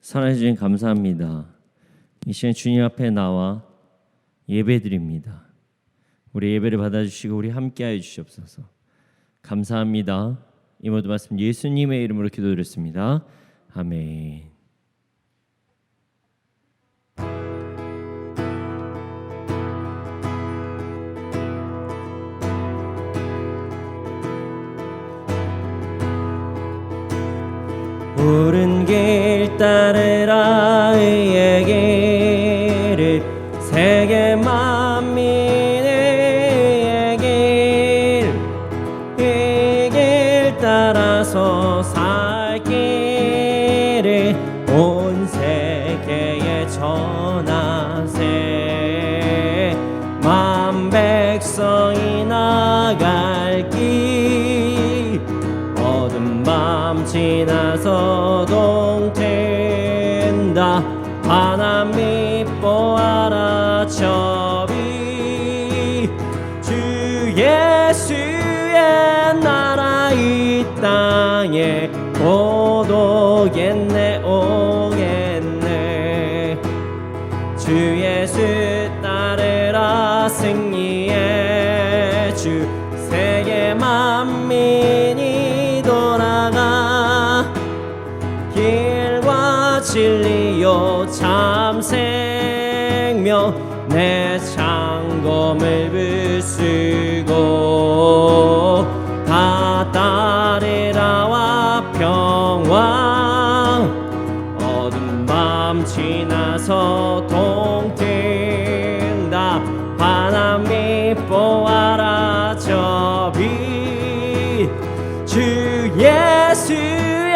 사랑해 주신 감사합니다. 이 시간 주님 앞에 나와 예배드립니다. 우리 예배를 받아주시고 우리 함께하여 주시옵소서. 감사합니다. 이 모든 말씀 예수님의 이름으로 기도드렸습니다. 아멘. 옳은 길 따르라 의의 길을 세계 만민의 길 이 길 따라서 살 길을 온 세계에 전하세 만 백성이 나갈 길 어두운 밤 지나서 동트인다 하나님 보아라 저비 주 예수의 나라 이 땅에 고독겠네 오겠네 주 예수 따르라 승리의 주 세계 만민이 돌아가 길과 진리요 참 생명 내 창검을 부수고 다 따르라와 평강 어두운 밤 지나서 동트인다 하나님 보아라 저비 주 예수의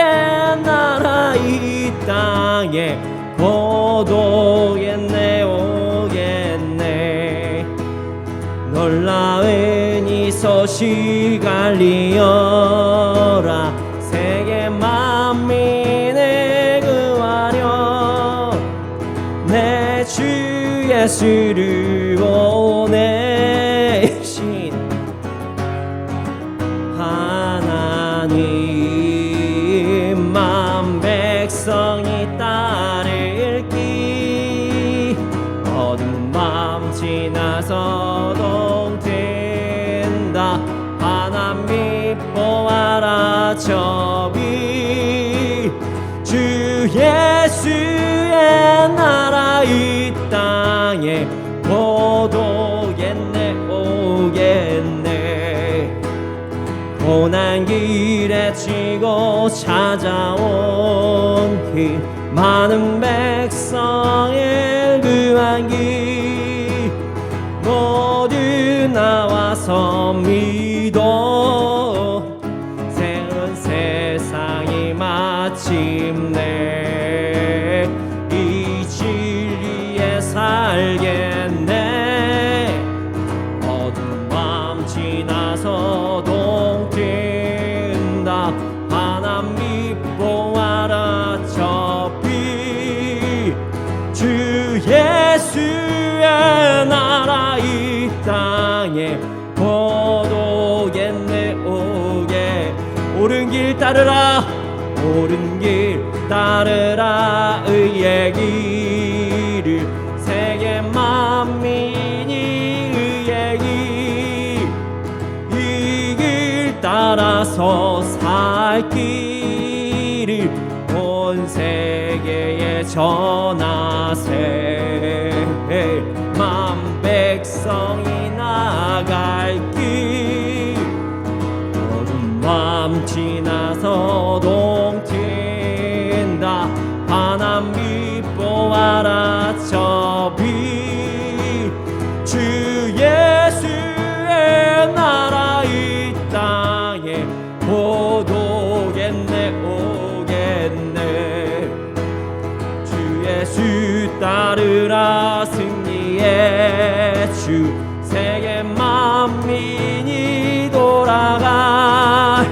나라 이 땅에 고독겠네 오겠네 놀라운 이 소식 알리어라 세계 만민을 구하려 내 주 예수를 보내신 하나님 만 백성이 따를 길 어두운 밤 지나서 동트인다 하나님 보아라 저비 주 예수의 나라 이 땅에 고독겠네 오겠네 고난 길에 치고 찾아온 길 많은 백성을 구한 길 모두 나와서 믿어 새로운 세상이 마침내 이 진리에 살겠네 어두운 밤 지나서 동트인다 하나님 보아라 저비 주 예수의 나라 이 땅에 고독겠네 오게 옳은 길 따르라 옳은 길 따르라 의의 길을 세계 만민이 의의 길 이 길 따라서 살 길을 온 세계에 전하세 만 백성이 나갈 길 어두운 밤 지나서 동트인다 하나님 보아라 저비 주 예수의 나라 이 땅에 고독겠네 오겠네 주 예수 따르라 승리의 주 세계 만민이 돌아가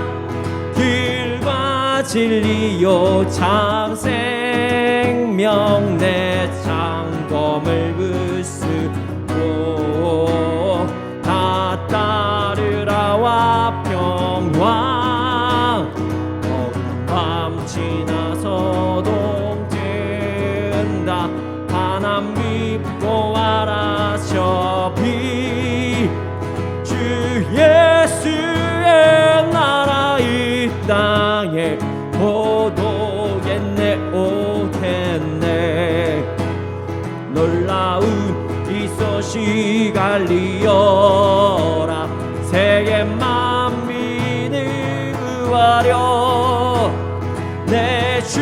길과 진리요 참 생명 내 창검을 부수고 다 따르라와 평강 어두운 밤 지나서 동트 자비 주 예수의 나라 이 땅에 오겠네 오겠네 놀라운 이 소식 알리어라 세계 만민을 구하려 내 주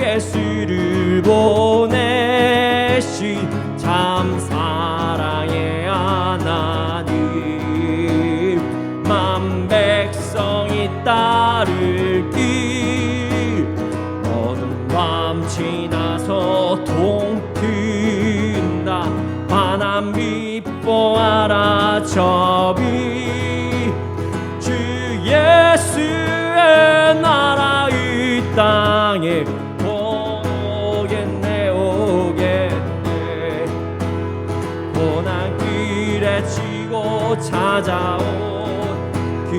예수를 보내신 참 사랑의 하나님 만 백성이 따를 길 어두운 밤 지나서 동튼다 환한 빛 보아라 저비 주 예수의 나라 이 땅에 오겠네 오겠네 고난 길에 지고 찾아온 그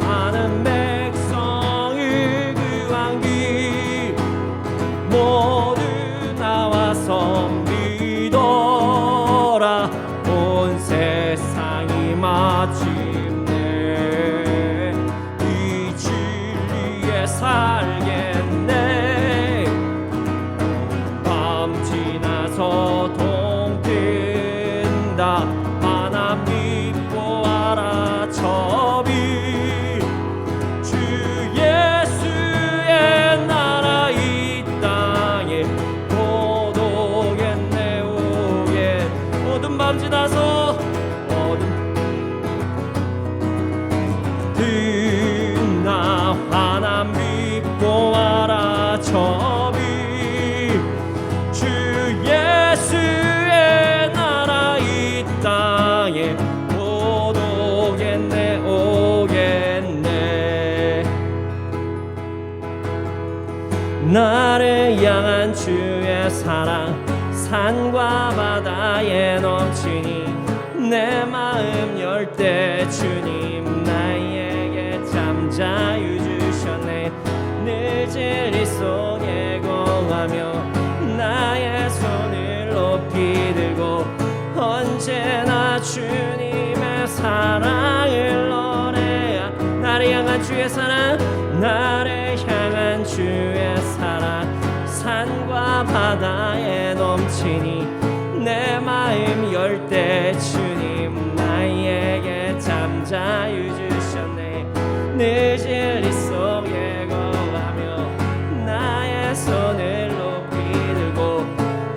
많은 백성을 구한 길 모두 나와서 믿어라 온 세상이 마침내 이 진리에 살겠네 밤 지나서 동뜬다 환한 빛 보아라 저비 주 예수의 나라 이 땅에 곧 오겠네 오겠네 어두운 밤 지나서 나 환한 빛 보아라 저비 주 예수의 나라 이 땅에 곧 오겠네 오겠네 나를 향한 주의 사랑 산과 바다에 넘치니 내 마음 열 때 주님 나에게 참 자유 주셨네 늘 진리 속에 거하며 나의 손을 높이 들고 언제나 주님의 사랑을 노래하 나를 향한 주의 사랑 나를 향한 주의 사랑 산과 바다에 넘치니 내 마음 열 때 주님 나에게 참 자유 주셨네 늘 진리 속에 거하며 나의 손을 높이 들고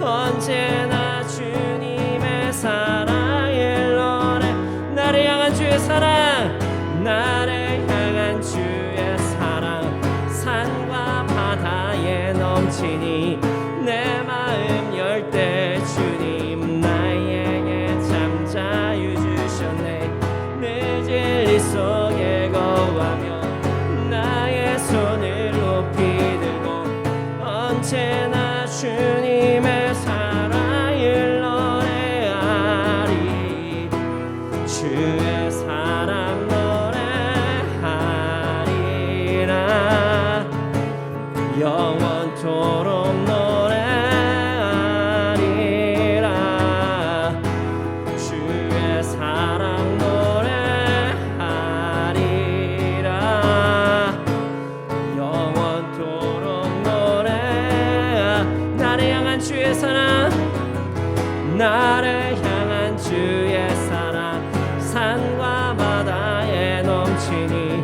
언제나 주님의 사랑을 노래 나를 향한 주의 사랑 나를 향한 주의 사랑 산과 바다에 넘치니 내 마음 열 때 주님 나에게 참 자유 주셨네 늘 진리 속에 거하며 나의 손을 높이 들고 언제나 주님의 사랑을 노래하리 주의 사랑 노래하리라 영원토록 노래하리라 주의 사랑 노래하리라 영원토록 노래하 나를 향한 주의 사랑 나를 향한 주의 사랑 산과 바다에 넘치니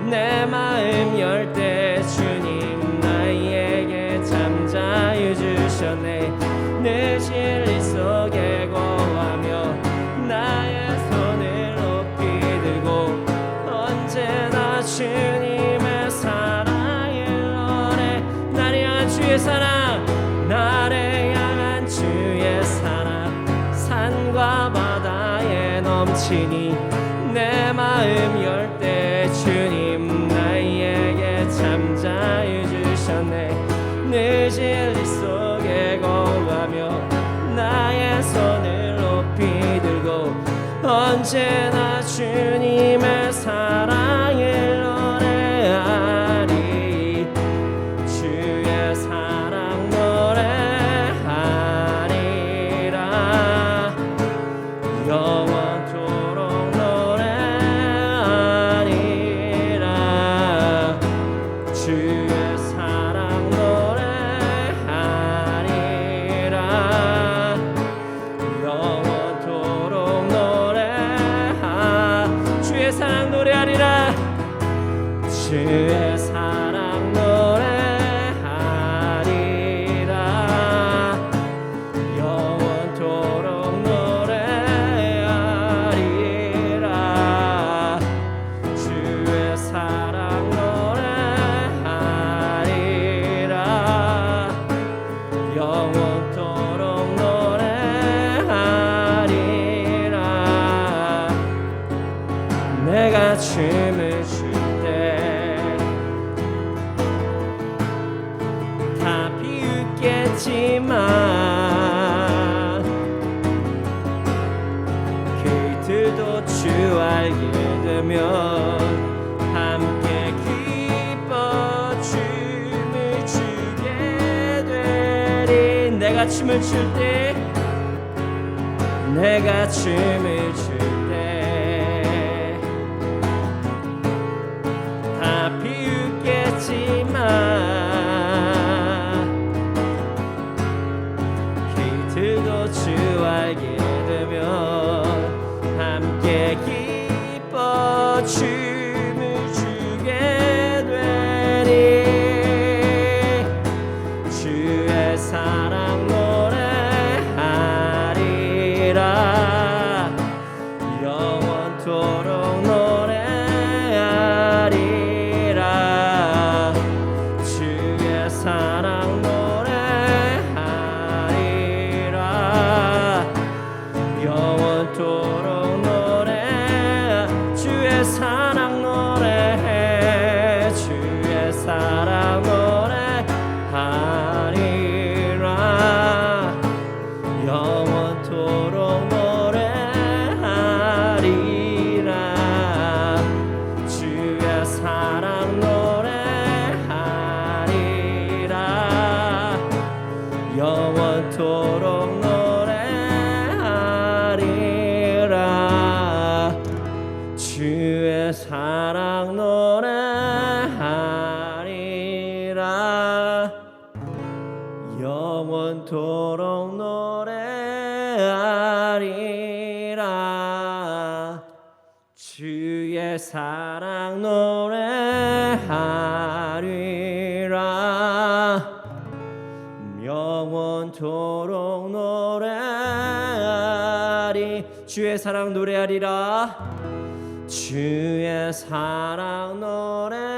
내 마음 열 때 주님 나에게 참 자유 주셨네 늘 진리 속에 거하며 나의 손을 높이 들고 언제나 주님의 사랑을 노래 나를 향한 주의 사랑 나를 향한 주의 사랑 산과 바다에 넘치니 내 마음 열 때 주님 나에게 참 자유 주셨네 늘 진리 속에 거하며 나의 손을 높이 들고 언제나 주님의 사랑을 노래하리 주의 사랑 노래하리라 영원 노래하리라. 주의 사랑 노래하리라. 영원토록 노래하리라. 주의 사랑 노래하리라. 영원토록 노래하리라. 내가 춤을 출 때 다 비웃겠지만 그들도 주 알게 되면 함께 기뻐 춤을 추게 되리. 내가 춤을 출 때 내가 춤을 출 때 다 비웃겠지만 그들도 주 알게 되면 함께 기뻐 춤을 추게 되리. 주의 사랑 노래하리라. 영원토록 노래하리라. 주의 사랑 노래하리라. 영원토록 노래. 주의 사랑 노래해. 주의 사랑 노래하리라. 영원토록 노래하리라. 주의 사랑 노래하리라. 영원토록 노래하리라. 주의 사랑 노래하리라. 영원토록 노래하리라. 주의 사랑 노래하리라. 영원토록 노래하리. 주의 사랑 노래하리라. 주의 사랑 노래하리라.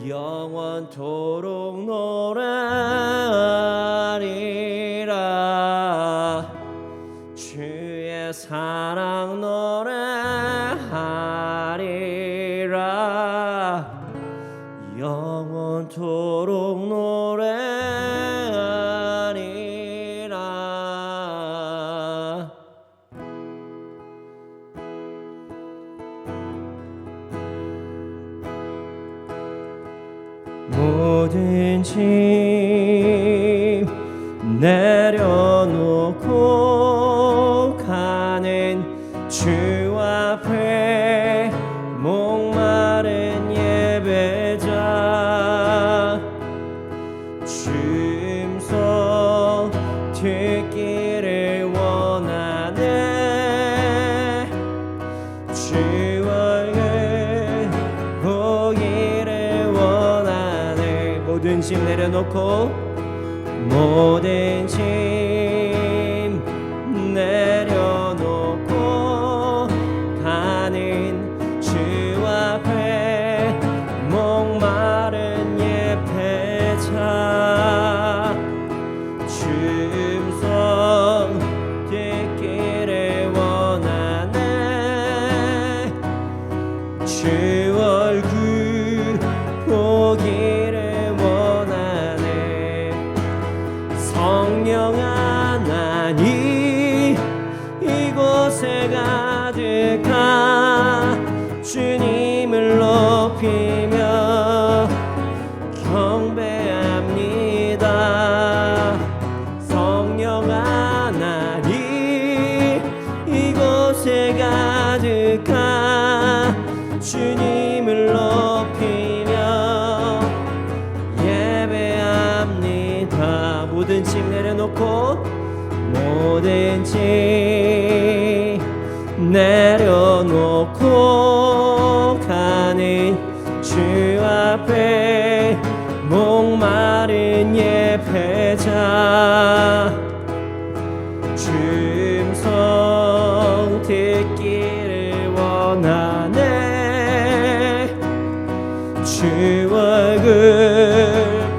영원토록 노래하리라. 주의 사랑 노래하리라. 영원토록 노래하리라. 모든 짐 내려놓고 가는 주 앞에 목마른 예배자 춤소 듣기를 원하네. 주 얼굴 보기를 원하네. 모든 짐 내려놓고 모든 짐 내려놓고 가는 주 앞에 목마른 예배자 춤송 듣기를 원하네. 주 얼굴 보기를 원하네. 성령 하나님 이곳에 가득하 주님을 높이며 경배합니다. 성령 하나님 이곳에 가득하 주님을 높이며 예배합니다. 모든 짐 내려놓고 모든 짐 내려놓고 가는 주 앞에 목마른 예배자 주 음성 듣기를 원하네 주 얼굴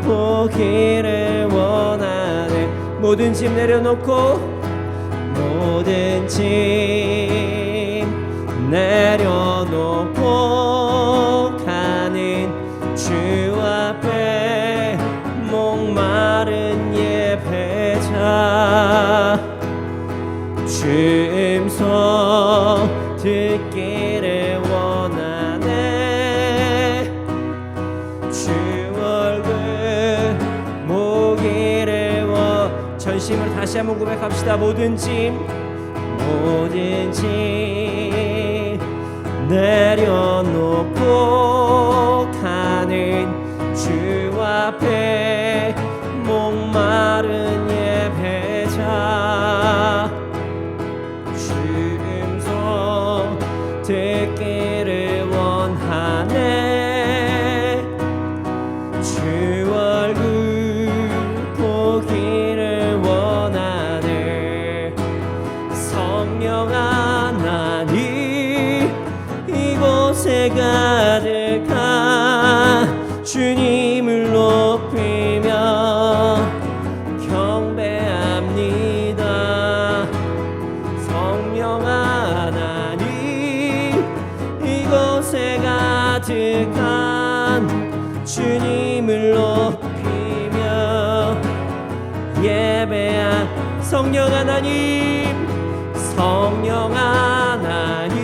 보기를 원하네 모든 짐 내려놓고 모든 짐 내려놓고 가는 주 앞에 목마른 예배자 주 음성 듣기를 원하네 주 얼굴 보기를 전심으로 다시 한번 고백합시다. 모든 짐 내려놓고 가는 주 앞에 목마른 예배자 주 음성 듣기를 원하네 주 얼굴 보기를 원하네 성령 하나님 이곳에 가득한 주님을 높이며 경배합니다 성령 하나님 이곳에 가득한 주님을 높이며 예배한 성령 하나님 성령 하나님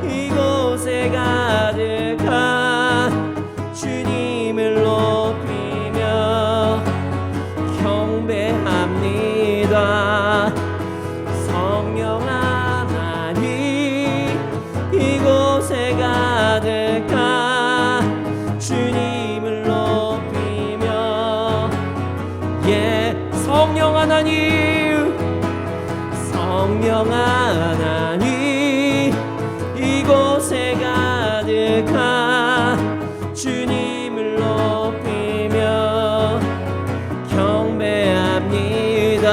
이곳에 가득한 주님을 높이며 경배합니다 성령 하나님 이곳에 가득한 주님을 높이며 성령 하나님 성령 하나님 이곳에 가득한 주님을 높이며 경배합니다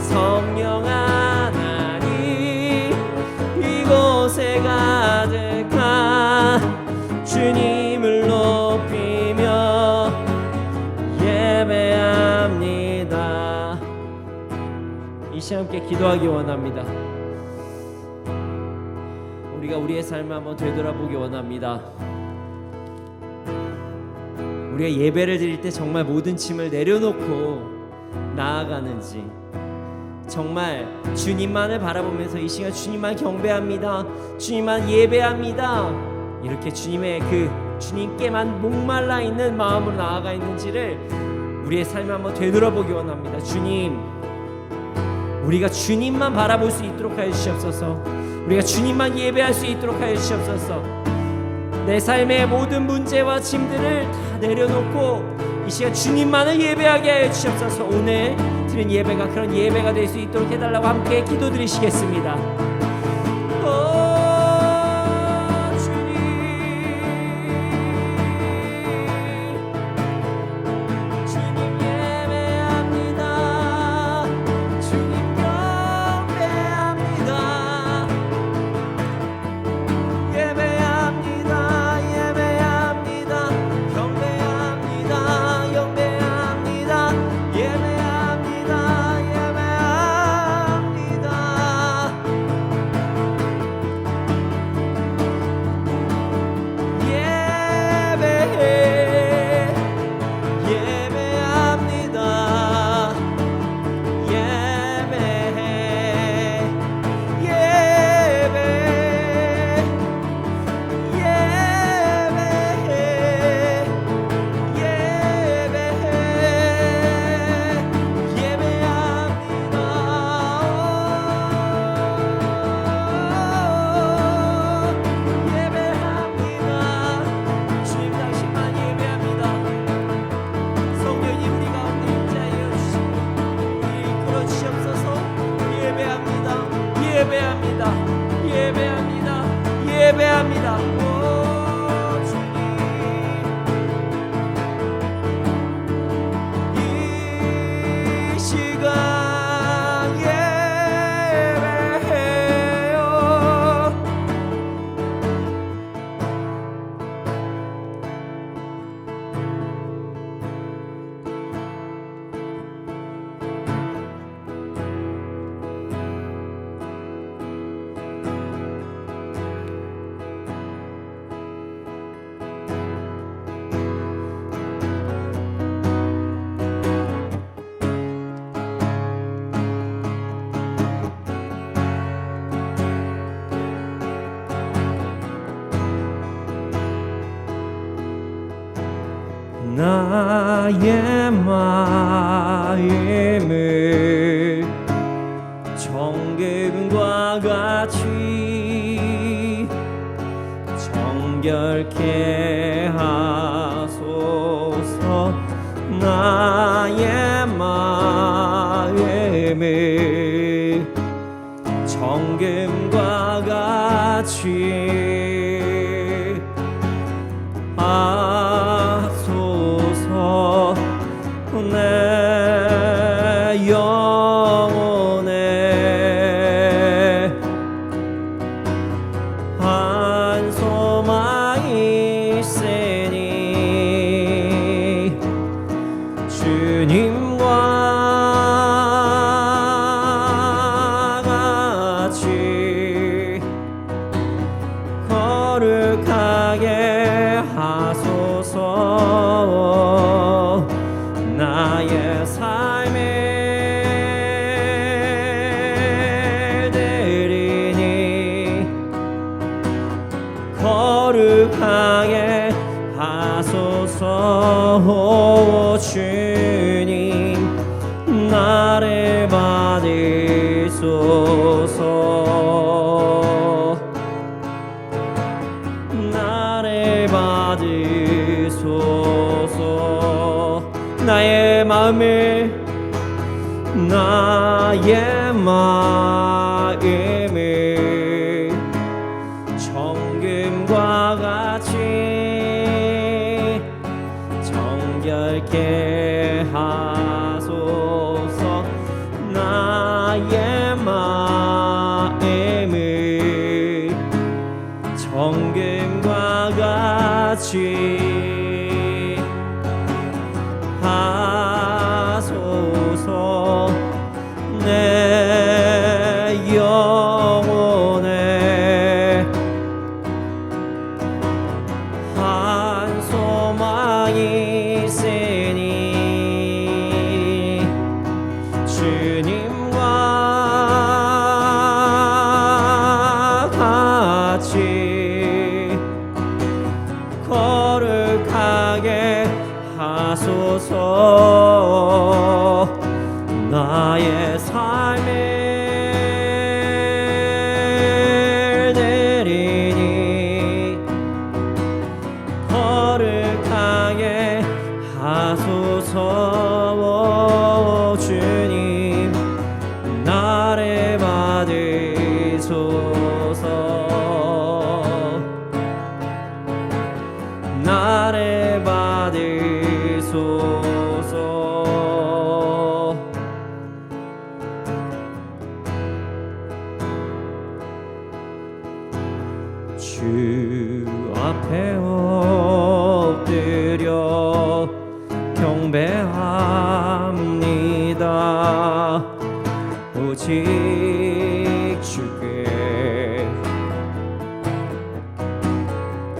성령 하나님 이곳에 가득한 주님을 높이며 예배합니다. 이 시간 함께 기도하기 원합니다. 우리가 우리의 삶을 한번 되돌아보기 원합니다. 우리가 예배를 드릴 때 정말 모든 짐을 내려놓고 나아가는지 정말 주님만을 바라보면서 이 시간 주님만 경배합니다 주님만 예배합니다 이렇게 주님의 그 주님께만 목말라 있는 마음으로 나아가 있는지를 우리의 삶을 한번 되돌아보기 원합니다. 주님 우리가 주님만 바라볼 수 있도록 하여 주시옵소서. 우리가 주님만 예배할 수 있도록 하여 주시옵소서. 내 삶의 모든 문제와 짐들을 다 내려놓고 이 시간 주님만을 예배하게 하여 주시옵소서. 오늘 드린 예배가 그런 예배가 될 수 있도록 해달라고 함께 기도드리시겠습니다. 예배합니다. 나의 마음을 정금과 같이 정결케 하소서. 나의 마음을 정금과 같이 하소서. 내 영혼에 한 소망이 있으니 주님과 같이 거룩하게 하소서. 나의 삶을 드리니 거룩하게 하소서. 주님 나를 받으소서. 나를 받으소서. 나의 마음을 정금과 같이 정결케 하소서. 나의 마음을 정금과 같이 하소서. 내 영혼에 한 소망이 있으니 주님과 같이 거룩하게 하소서. 나의 삶을 드리니 거룩하게 하소서. 주님 나를 받으소서. 나를 받으소서. 주 앞에 엎드려 경배합니다. 오직 주께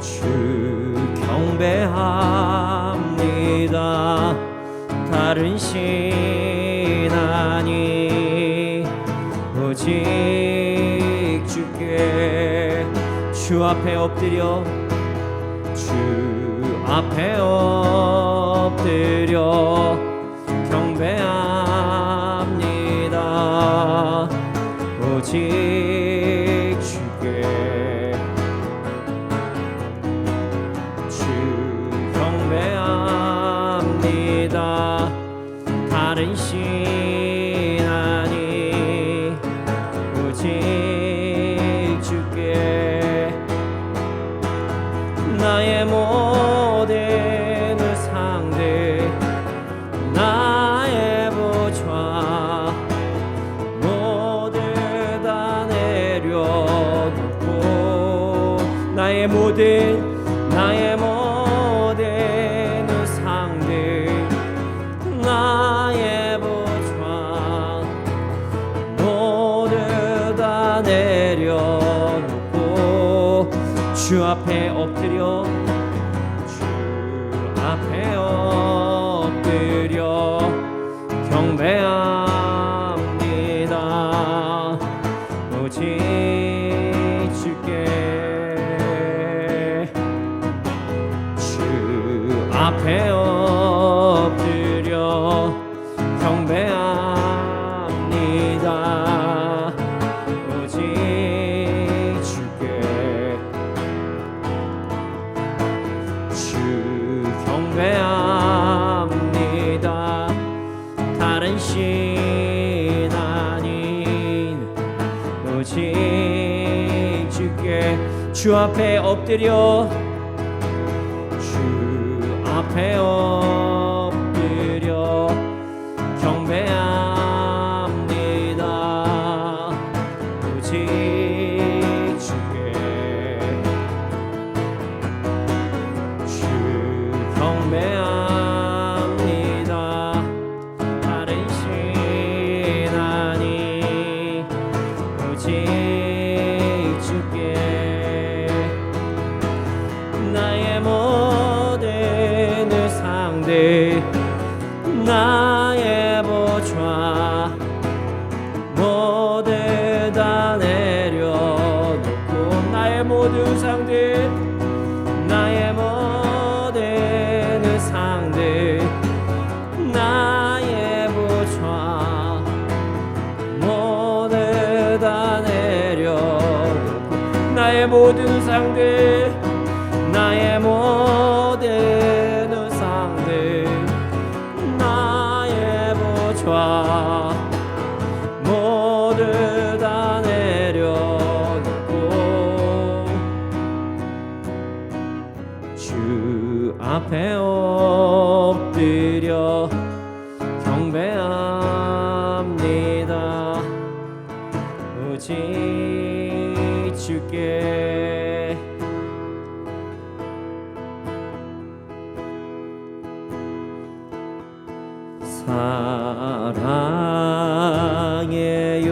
주 경배합니다. 다른 신 아니 오직 주께 주 앞에 엎드려 주 앞에 엎드려 경배합니다. 오직 주께 주 경배합니다. 다른 신 아니 오직 주께 나의 모든 의상들 나의 보좌 나의 모든 의상들 나의 보좌 모두 다 내려놓고 주 앞에 엎드려 주 앞에 엎드려 경배합니다. 오직 주께 주 앞에 엎드려 경배합니다. 오직 주께 주 경배합니다. 다른 신 아닌 오직 주께 주 앞에 엎드려 주 앞에 엎드려 경배합니다. 오직 주께 주 경배합니다. 다른 신 아닌 오직 주께 나의 모든 의상들 나의 보좌 모두 다 내려놓고 나의 모든 의상들 나의 모든 의상들 나의 보좌 모두 다 내려놓고 나의 모든 의상들 나의 모든 의상들 나의 보좌 모두 다 내려놓고 주 앞에 엎드려 경배합니다. 오직 주께 사랑해요.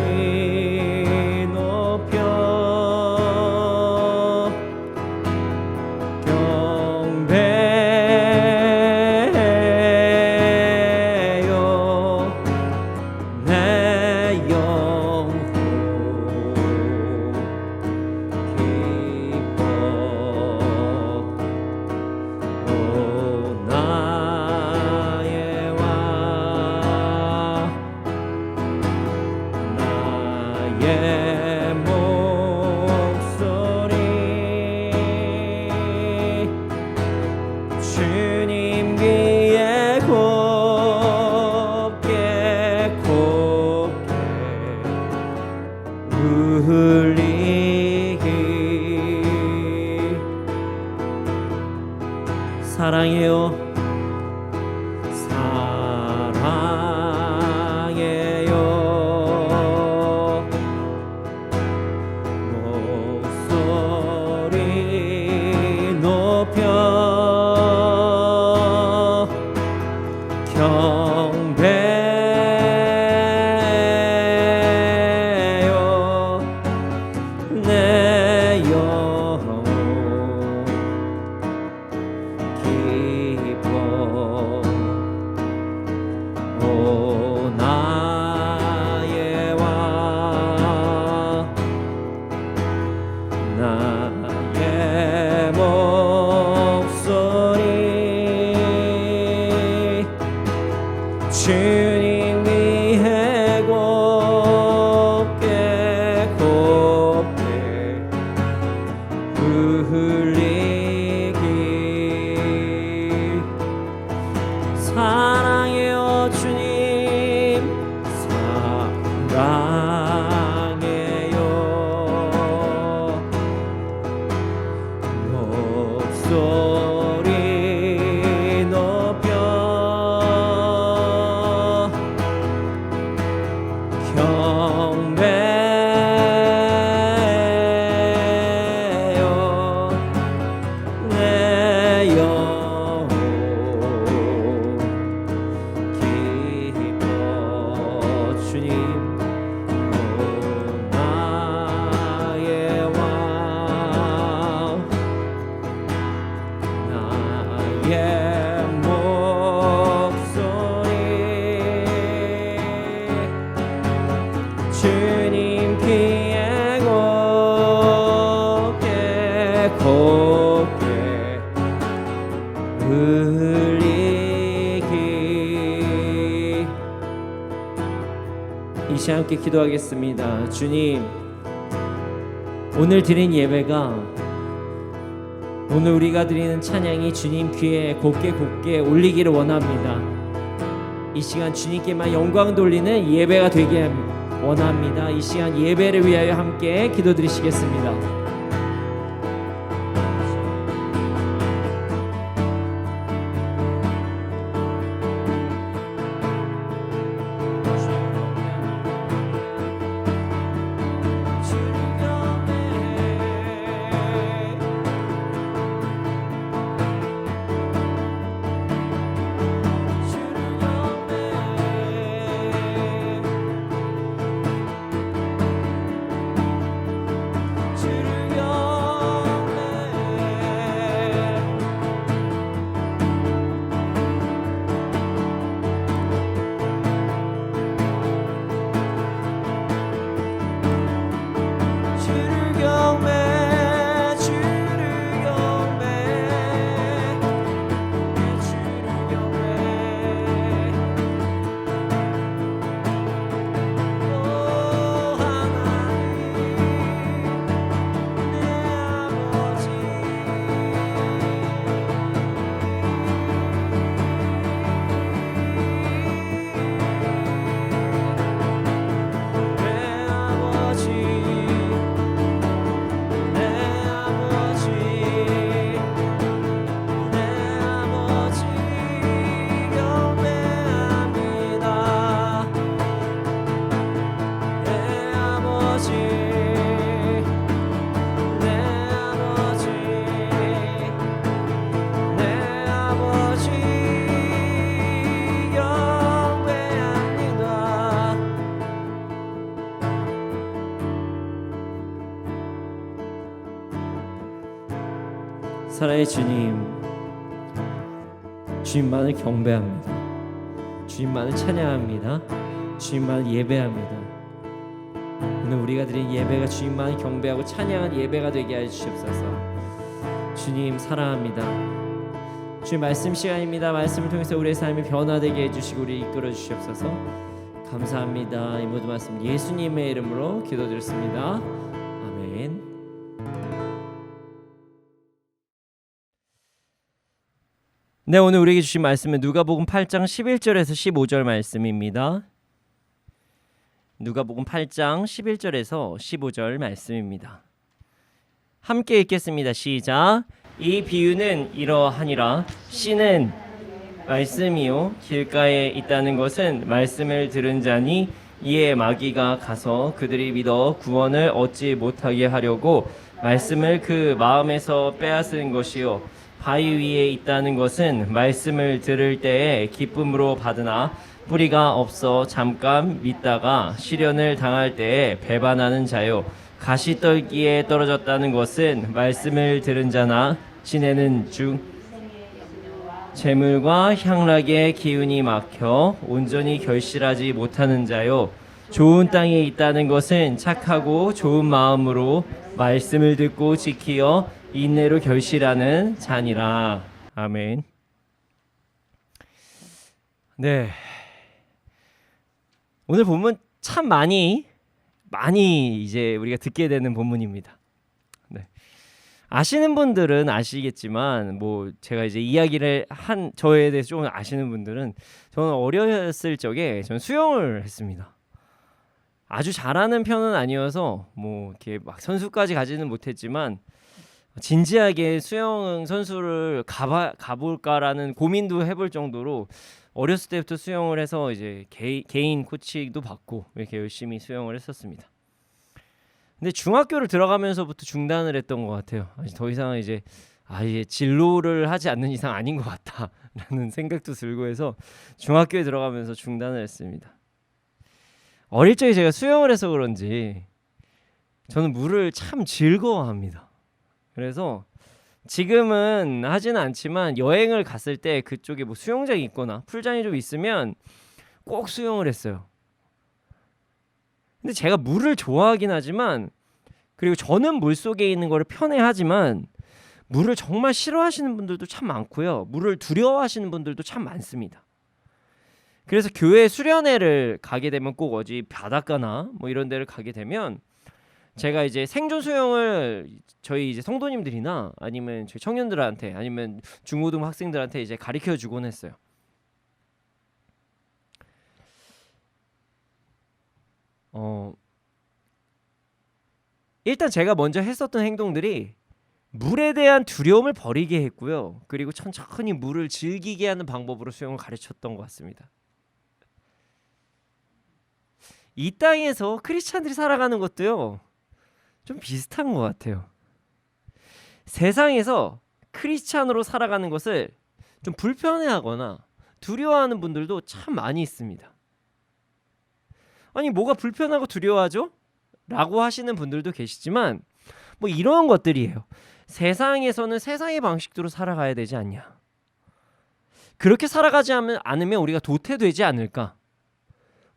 목소리 높여 경배해요. 내 영혼 기뻐 오 나의 왕 나의 목소리 주님 귀에 곱게 울리기 사랑해요. 사랑해요. 목소리 높여 경배해요. 내 영혼 기뻐 오 나의 왕 나의 목소리 주님 위해 곱게 울리기 주의 목소리 주님 귀에 곱게 흘리기. 이 시간 함께 기도하겠습니다. 주님, 오늘 드린 예배가, 오늘 우리가 드리는 찬양이 주님 귀에 곱게 올리기를 원합니다. 이 시간 주님께만 영광 돌리는 예배가 되게 원합니다. 이 시간 예배를 위하여 함께 기도드리시겠습니다. 사랑의 주님, 주님만을 경배합니다. 주님만을 찬양합니다. 주님만을 예배합니다. 오늘 우리가 드린 예배가 주님만을 경배하고 찬양한 예배가 되게 하여 주시옵소서. 주님 사랑합니다. 주님 말씀 시간입니다. 말씀을 통해서 우리의 삶이 변화되게 해주시고 우리 이끌어 주시옵소서. 감사합니다. 이 모든 말씀 예수님의 이름으로 기도드렸습니다. 아멘. 네, 오늘 우리에게 주신 말씀은 누가복음 8장 11절에서 15절 말씀입니다. 누가복음 8장 11절에서 15절 말씀입니다. 함께 읽겠습니다. 시작. 이 비유는 이러하니라. 씨는 말씀이요 길가에 있다는 것은 말씀을 들은 자니 이에 마귀가 가서 그들이 믿어 구원을 얻지 못하게 하려고 말씀을 그 마음에서 빼앗은 것이요 바위 위에 있다는 것은 말씀을 들을 때에 기쁨으로 받으나 뿌리가 없어 잠깐 믿다가 시련을 당할 때에 배반하는 자요 가시떨기에 떨어졌다는 것은 말씀을 들은 자나 지내는 중 재물과 향락의 기운이 막혀 온전히 결실하지 못하는 자요 좋은 땅에 있다는 것은 착하고 좋은 마음으로 말씀을 듣고 지키어 인내로 결실하는 자니라. 아멘. 네, 오늘 본문 참 많이 이제 우리가 듣게 되는 본문입니다. 네. 아시는 분들은 아시겠지만 뭐 제가 이제 이야기를 한 저에 대해서 좀 아시는 분들은 저는 어렸을 적에 저는 수영을 했습니다. 아주 잘하는 편은 아니어서 뭐 이렇게 막 선수까지 가지는 못했지만 진지하게 수영 선수를 가볼까라는 고민도 해볼 정도로 어렸을 때부터 수영을 해서 이제 개인 코치도 받고 이렇게 열심히 수영을 했었습니다. 근데 중학교를 들어가면서부터 중단을 했던 것 같아요. 더 이상 이제 진로를 하지 않는 이상 아닌 것 같다라는 생각도 들고 해서 중학교에 들어가면서 중단을 했습니다. 어릴 적에 제가 수영을 해서 그런지 저는 물을 참 즐거워합니다. 그래서 지금은 하지는 않지만 여행을 갔을 때 그쪽에 뭐 수영장이 있거나 풀장이 좀 있으면 꼭 수영을 했어요. 근데 제가 물을 좋아하긴 하지만, 그리고 저는 물속에 있는 거를 편해하지만 물을 정말 싫어하시는 분들도 참 많고요. 물을 두려워하시는 분들도 참 많습니다. 그래서 교회 수련회를 가게 되면 꼭 어디 바닷가나 뭐 이런 데를 가게 되면 제가 이제 생존 수영을 저희 이제 성도님들이나 아니면 저희 청년들한테 아니면 중고등 학생들한테 이제 가르쳐 주곤 했어요. 일단 제가 먼저 했었던 행동들이 물에 대한 두려움을 버리게 했고요. 그리고 천천히 물을 즐기게 하는 방법으로 수영을 가르쳤던 것 같습니다. 이 땅에서 크리스찬들이 살아가는 것도요, 좀 비슷한 것 같아요. 세상에서 크리스찬으로 살아가는 것을 좀 불편해하거나 두려워하는 분들도 참 많이 있습니다. 아니, 뭐가 불편하고 두려워하죠? 라고 하시는 분들도 계시지만 뭐 이런 것들이에요. 세상에서는 세상의 방식대로 살아가야 되지 않냐. 그렇게 살아가지 않으면 우리가 도태되지 않을까?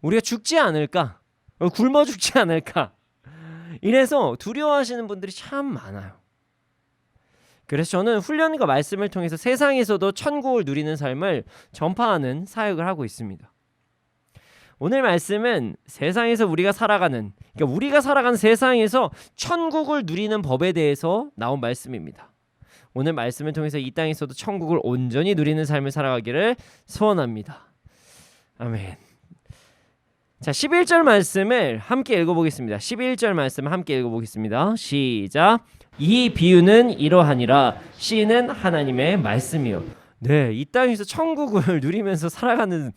우리가 죽지 않을까? 굶어 죽지 않을까? 이래서 두려워하시는 분들이 참 많아요. 그래서 저는 훈련과 말씀을 통해서 세상에서도 천국을 누리는 삶을 전파하는 사역을 하고 있습니다. 오늘 말씀은 세상에서 우리가 살아가는, 그러니까 우리가 살아가는 세상에서 천국을 누리는 법에 대해서 나온 말씀입니다. 오늘 말씀을 통해서 이 땅에서도 천국을 온전히 누리는 삶을 살아가기를 소원합니다. 아멘. 자, 11절 말씀을 함께 읽어보겠습니다. 11절 말씀 함께 읽어보겠습니다. 시작. 이 비유는 이러하니라. 씨는 하나님의 말씀이요. 네, 이 땅에서 천국을 누리면서 살아가는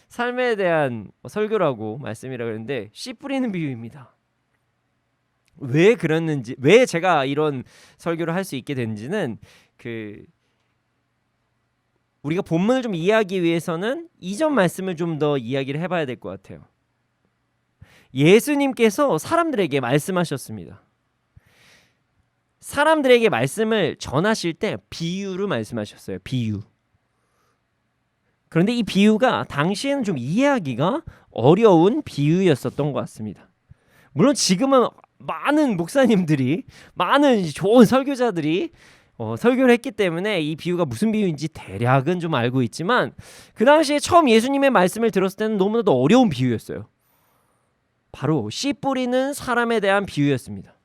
삶에 대한 설교라고 말씀이라고 했는데, 씨 뿌리는 비유입니다. 왜 그랬는지, 왜 제가 이런 설교를 할 수 있게 된지는 우리가 본문을 좀 이해하기 위해서는 이전 말씀을 좀 더 이야기를 해봐야 될 것 같아요. 예수님께서 사람들에게 말씀하셨습니다. 사람들에게 말씀을 전하실 때 비유로 말씀하셨어요. 비유. 그런데 이 비유가 당시에는 좀 이해하기가 어려운 비유였었던 것 같습니다. 물론 지금은 많은 목사님들이, 많은 좋은 설교자들이 설교를 했기 때문에 이 비유가 무슨 비유인지 대략은 좀 알고 있지만, 그 당시에 처음 예수님의 말씀을 들었을 때는 너무나도 어려운 비유였어요. 바로 씨 뿌리는 사람에 대한 비유였습니다.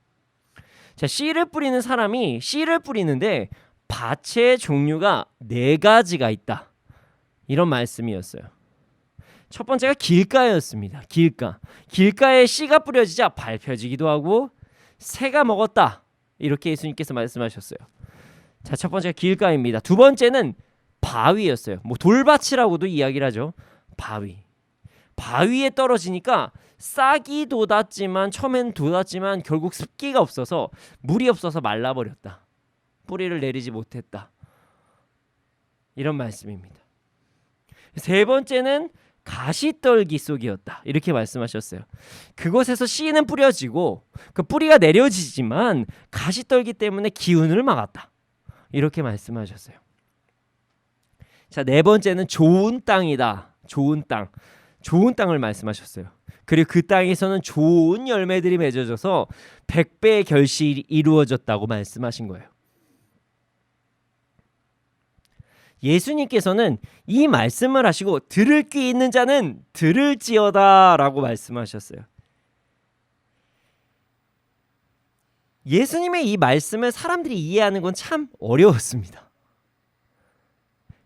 자, 씨를 뿌리는 사람이 씨를 뿌리는데 밭의 종류가 4가지가 있다. 이런 말씀이었어요. 첫 번째가 길가였습니다. 길가에 씨가 뿌려지자 밟혀지기도 하고 새가 먹었다. 이렇게 예수님께서 말씀하셨어요. 자, 첫 번째가 길가입니다. 두 번째는 바위였어요. 뭐 돌밭이라고도 이야기를 하죠. 바위에 떨어지니까 싹이 돋았지만, 처음엔 돋았지만 결국 습기가 없어서, 물이 없어서 말라버렸다. 뿌리를 내리지 못했다. 이런 말씀입니다. 세 번째는 가시떨기 속이었다. 이렇게 말씀하셨어요. 그곳에서 씨는 뿌려지고 그 뿌리가 내려지지만 가시떨기 때문에 기운을 막았다. 이렇게 말씀하셨어요. 자, 네 번째는 좋은 땅이다. 좋은 땅을 말씀하셨어요. 그리고 그 땅에서는 좋은 열매들이 맺어져서 100배의 결실이 이루어졌다고 말씀하신 거예요. 예수님께서는 이 말씀을 하시고 들을 귀 있는 자는 들을지어다 라고 말씀하셨어요. 예수님의 이 말씀을 사람들이 이해하는 건 참 어려웠습니다.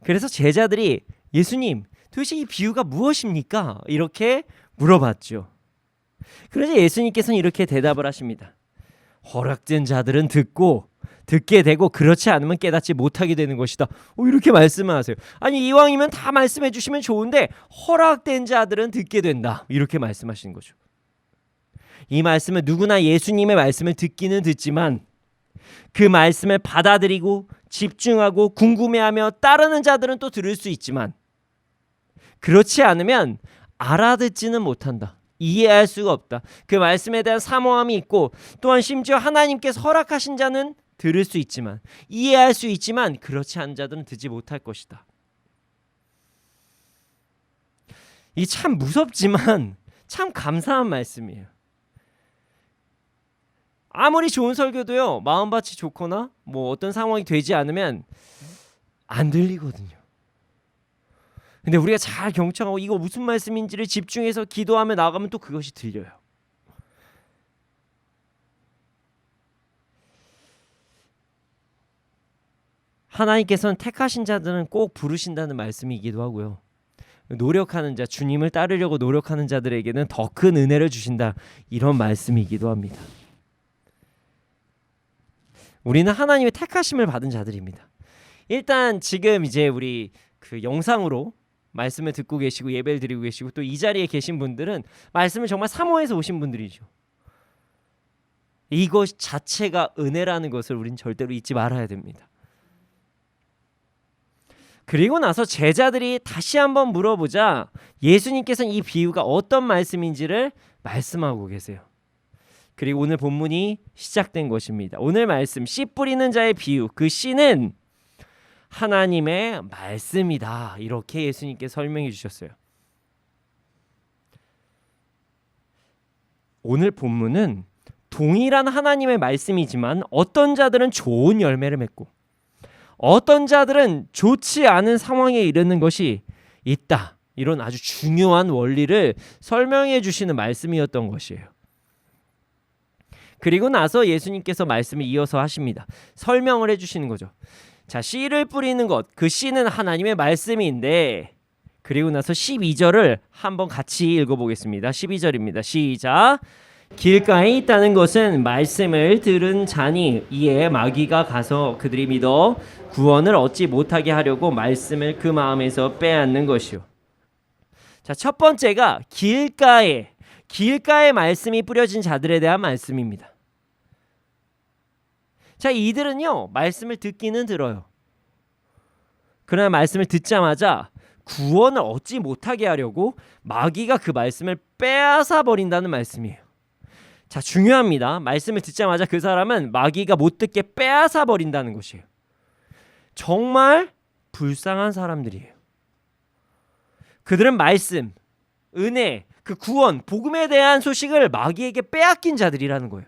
그래서 제자들이 예수님, 도대체 이 비유가 무엇입니까? 이렇게 물어봤죠. 그러자 예수님께서는 이렇게 대답을 하십니다. 허락된 자들은 듣게 되고 그렇지 않으면 깨닫지 못하게 되는 것이다. 이렇게 말씀을 하세요. 아니, 이왕이면 다 말씀해 주시면 좋은데 허락된 자들은 듣게 된다. 이렇게 말씀하시는 거죠. 이 말씀은 누구나 예수님의 말씀을 듣기는 듣지만 그 말씀을 받아들이고 집중하고 궁금해하며 따르는 자들은 또 들을 수 있지만, 그렇지 않으면 알아듣지는 못한다. 이해할 수가 없다. 그 말씀에 대한 사모함이 있고 또한 심지어 하나님께서 허락하신 자는 들을 수 있지만, 이해할 수 있지만 그렇지 않은 자들은 듣지 못할 것이다. 이 참 무섭지만 참 감사한 말씀이에요. 아무리 좋은 설교도요, 마음밭이 좋거나 뭐 어떤 상황이 되지 않으면 안 들리거든요. 근데 우리가 잘 경청하고 이거 무슨 말씀인지를 집중해서 기도하며 나가면 또 그것이 들려요. 하나님께서는 택하신 자들은 꼭 부르신다는 말씀이기도 하고요. 노력하는 자, 주님을 따르려고 노력하는 자들에게는 더 큰 은혜를 주신다, 이런 말씀이기도 합니다. 우리는 하나님의 택하심을 받은 자들입니다. 일단 지금 이제 우리 그 영상으로 말씀을 듣고 계시고 예배를 드리고 계시고 또 이 자리에 계신 분들은 말씀을 정말 사모해서 오신 분들이죠. 이것 자체가 은혜라는 것을 우린 절대로 잊지 말아야 됩니다. 그리고 나서 제자들이 다시 한번 물어보자 예수님께서는 이 비유가 어떤 말씀인지를 말씀하고 계세요. 그리고 오늘 본문이 시작된 것입니다. 오늘 말씀, 씨 뿌리는 자의 비유, 그 씨는 하나님의 말씀이다, 이렇게 예수님께서 설명해 주셨어요. 오늘 본문은 동일한 하나님의 말씀이지만 어떤 자들은 좋은 열매를 맺고 어떤 자들은 좋지 않은 상황에 이르는 것이 있다, 이런 아주 중요한 원리를 설명해 주시는 말씀이었던 것이에요. 그리고 나서 예수님께서 말씀을 이어서 하십니다. 설명을 해주시는 거죠. 자, 씨를 뿌리는 것, 그 씨는 하나님의 말씀인데, 그리고 나서 12절을 한번 같이 읽어보겠습니다. 12절입니다. 시작. 길가에 있다는 것은 말씀을 들은 자니 이에 마귀가 가서 그들이 믿어 구원을 얻지 못하게 하려고 말씀을 그 마음에서 빼앗는 것이요. 자, 첫 번째가 길가에 말씀이 뿌려진 자들에 대한 말씀입니다. 자, 이들은요, 말씀을 듣기는 들어요. 그러나 말씀을 듣자마자 구원을 얻지 못하게 하려고 마귀가 그 말씀을 빼앗아 버린다는 말씀이에요. 자, 중요합니다. 말씀을 듣자마자 그 사람은 마귀가 못 듣게 빼앗아 버린다는 것이에요. 정말 불쌍한 사람들이에요. 그들은 말씀, 은혜, 그 구원, 복음에 대한 소식을 마귀에게 빼앗긴 자들이라는 거예요.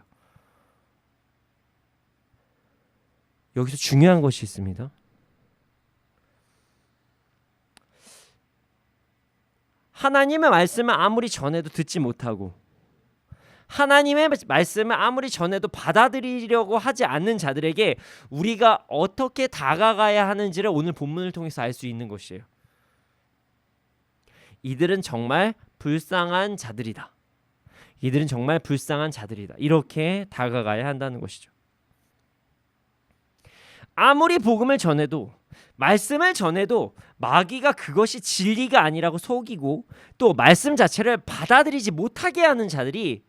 여기서 중요한 것이 있습니다. 하나님의 말씀을 아무리 전해도 듣지 못하고 하나님의 말씀을 아무리 전해도 받아들이려고 하지 않는 자들에게 우리가 어떻게 다가가야 하는지를 오늘 본문을 통해서 알 수 있는 것이에요. 이들은 정말 불쌍한 자들이다. 이들은 정말 불쌍한 자들이다. 이렇게 다가가야 한다는 것이죠. 아무리 복음을 전해도, 말씀을 전해도 마귀가 그것이 진리가 아니라고 속이고 또 말씀 자체를 받아들이지 못하게 하는 자들이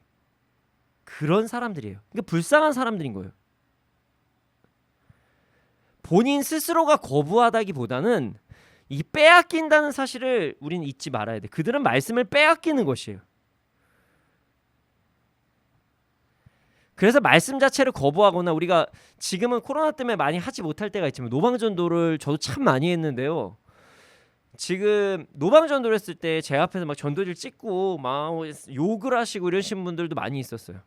그런 사람들이에요. 그러니까 불쌍한 사람들인 거예요. 본인 스스로가 거부하다기보다는 이 빼앗긴다는 사실을 우리는 잊지 말아야 돼. 그들은 말씀을 빼앗기는 것이에요. 그래서 말씀 자체를 거부하거나, 우리가 지금은 코로나 때문에 많이 하지 못할 때가 있지만 노방전도를 저도 참 많이 했는데요. 지금 노방전도를 했을 때 제 앞에서 막 전도지를 찍고 막 욕을 하시고 이러신 분들도 많이 있었어요.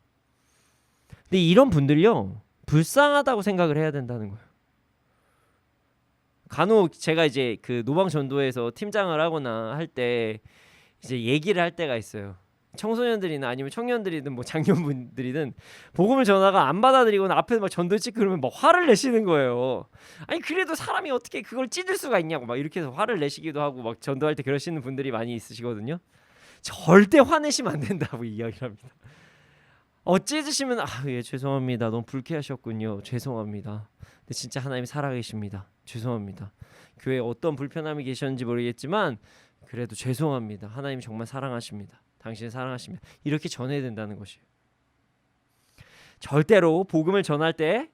근데 이런 분들요, 불쌍하다고 생각을 해야 된다는 거예요. 간혹 제가 이제 그 노방전도에서 팀장을 하거나 할 때 이제 얘기를 할 때가 있어요. 청소년들이나 아니면 청년들이든 뭐 장년분들이든 복음을 전하다가 안 받아들이거나 앞에서 막 전도 찍고 그러면 막 화를 내시는 거예요. 아니 그래도 사람이 어떻게 그걸 찢을 수가 있냐고 막 이렇게 해서 화를 내시기도 하고 막 전도할 때 그러시는 분들이 많이 있으시거든요. 절대 화내시면 안 된다고 이야기를 합니다. 찢으시면 예, 죄송합니다. 너무 불쾌하셨군요. 죄송합니다. 근데 진짜 하나님이 살아계십니다. 죄송합니다. 교회에 어떤 불편함이 계셨는지 모르겠지만 그래도 죄송합니다. 하나님이 정말 사랑하십니다. 당신을 사랑하십니다. 이렇게 전해야 된다는 것이에요. 절대로 복음을 전할 때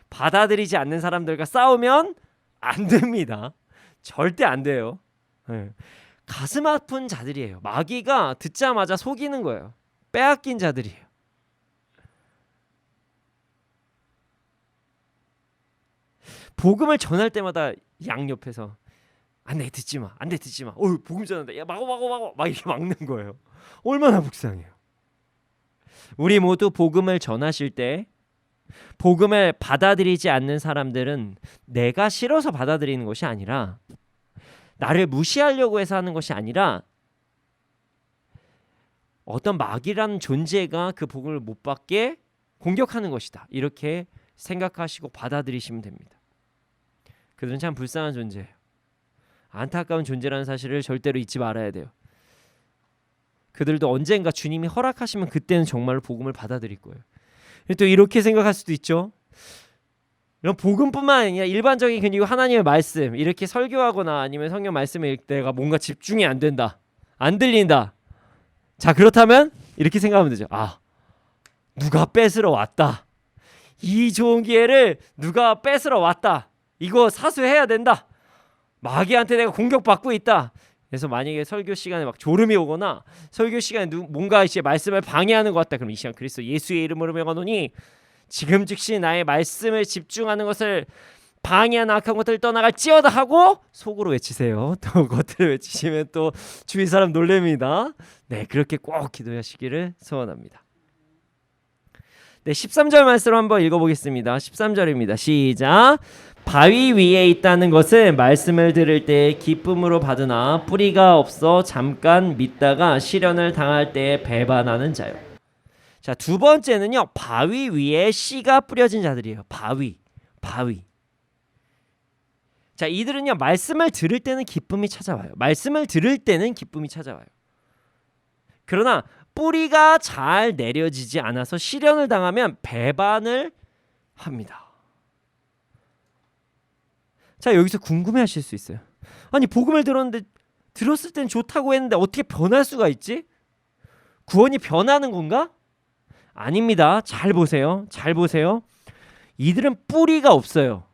받아들이지 않는 사람들과 싸우면 안 됩니다. 절대 안 돼요. 네. 가슴 아픈 자들이에요. 마귀가 듣자마자 속이는 거예요. 빼앗긴 자들이에요. 복음을 전할 때마다 양 옆에서 안돼 듣지 마, 안돼 듣지 마. 복음 전한다. 야 막어 막 이렇게 막는 거예요. 얼마나 불쌍해요. 우리 모두 복음을 전하실 때 복음을 받아들이지 않는 사람들은 내가 싫어서 받아들이는 것이 아니라 나를 무시하려고 해서 하는 것이 아니라 어떤 마귀라는 존재가 그 복음을 못 받게 공격하는 것이다. 이렇게 생각하시고 받아들이시면 됩니다. 그들은 참 불쌍한 존재예요. 안타까운 존재라는 사실을 절대로 잊지 말아야 돼요. 그들도 언젠가 주님이 허락하시면 그때는 정말로 복음을 받아들일 거예요. 또 이렇게 생각할 수도 있죠. 이런 복음뿐만 아니라 일반적인 그리고 하나님의 말씀 이렇게 설교하거나 아니면 성경 말씀을 읽을 때가 뭔가 집중이 안 된다, 안 들린다. 자 그렇다면 이렇게 생각하면 되죠. 누가 뺏으러 왔다. 이 좋은 기회를 누가 뺏으러 왔다. 이거 사수해야 된다. 마귀한테 내가 공격받고 있다. 그래서 만약에 설교 시간에 막 졸음이 오거나 설교 시간에 뭔가 이제 말씀을 방해하는 것 같다. 그럼 이 시간 그리스도 예수의 이름으로 명하노니 지금 즉시 나의 말씀을 집중하는 것을 방해하는 악한 것들을 떠나갈지어다 하고 속으로 외치세요. 또 겉으로 외치시면 또 주위 사람 놀랍니다. 네, 그렇게 꼭 기도하시기를 소원합니다. 네, 13절 말씀을 한번 읽어보겠습니다. 13절입니다. 시작. 바위 위에 있다는 것은 말씀을 들을 때 기쁨으로 받으나 뿌리가 없어 잠깐 믿다가 시련을 당할 때 배반하는 자요. 자, 두 번째는요. 바위 위에 씨가 뿌려진 자들이에요. 바위. 자, 이들은요. 말씀을 들을 때는 기쁨이 찾아와요. 말씀을 들을 때는 기쁨이 찾아와요. 그러나 뿌리가 잘 내려지지 않아서 시련을 당하면 배반을 합니다. 자, 여기서 궁금해하실 수 있어요. 아니 복음을 들었을 땐 좋다고 했는데 어떻게 변할 수가 있지? 구원이 변하는 건가? 아닙니다. 잘 보세요. 이들은 뿌리가 없어요.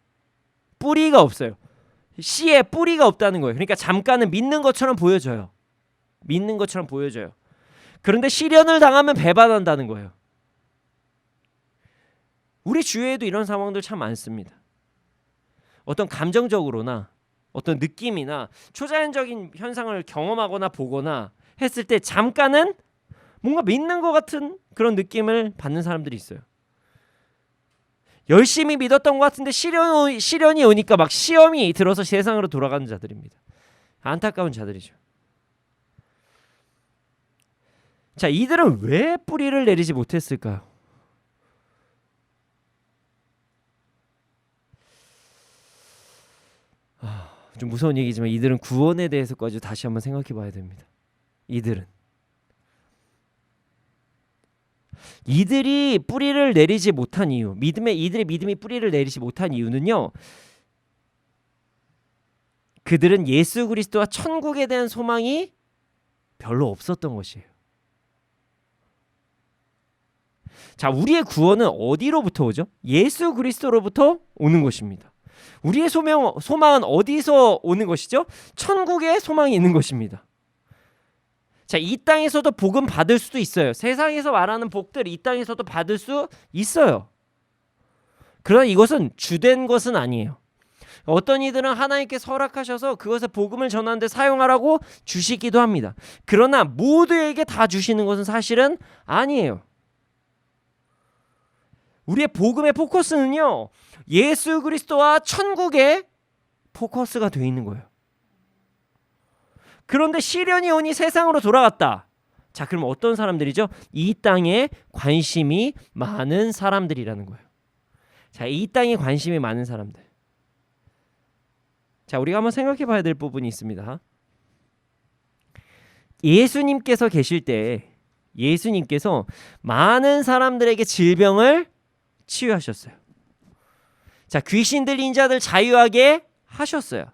씨에 뿌리가 없다는 거예요. 그러니까 잠깐은 믿는 것처럼 보여져요. 그런데 시련을 당하면 배반한다는 거예요. 우리 주위에도 이런 상황들 참 많습니다. 어떤 감정적으로나 어떤 느낌이나 초자연적인 현상을 경험하거나 보거나 했을 때 잠깐은 뭔가 믿는 것 같은 그런 느낌을 받는 사람들이 있어요. 열심히 믿었던 것 같은데 시련이 오니까 막 시험이 들어서 세상으로 돌아가는 자들입니다. 안타까운 자들이죠. 자, 이들은 왜 뿌리를 내리지 못했을까요? 좀 무서운 얘기지만 이들은 구원에 대해서까지 다시 한번 생각해 봐야 됩니다. 이들이 뿌리를 내리지 못한 이유, 이들의 믿음이 뿌리를 내리지 못한 이유는요. 그들은 예수 그리스도와 천국에 대한 소망이 별로 없었던 것이에요. 자, 우리의 구원은 어디로부터 오죠? 예수 그리스도로부터 오는 것입니다. 우리의 소망은 어디서 오는 것이죠? 천국에 소망이 있는 것입니다. 자, 이 땅에서도 복음 받을 수도 있어요. 세상에서 말하는 복들 이 땅에서도 받을 수 있어요. 그러나 이것은 주된 것은 아니에요. 어떤 이들은 하나님께서 허락하셔서 그것을 복음을 전하는데 사용하라고 주시기도 합니다. 그러나 모두에게 다 주시는 것은 사실은 아니에요. 우리의 복음의 포커스는요. 예수 그리스도와 천국에 포커스가 되어 있는 거예요. 그런데 시련이 오니 세상으로 돌아갔다. 자, 그럼 어떤 사람들이죠? 이 땅에 관심이 많은 사람들이라는 거예요. 자, 이 땅에 관심이 많은 사람들. 자, 우리가 한번 생각해 봐야 될 부분이 있습니다. 예수님께서 계실 때 예수님께서 많은 사람들에게 질병을 치유하셨어요. 자, 귀신 들린 자들 자유하게 하셨어요.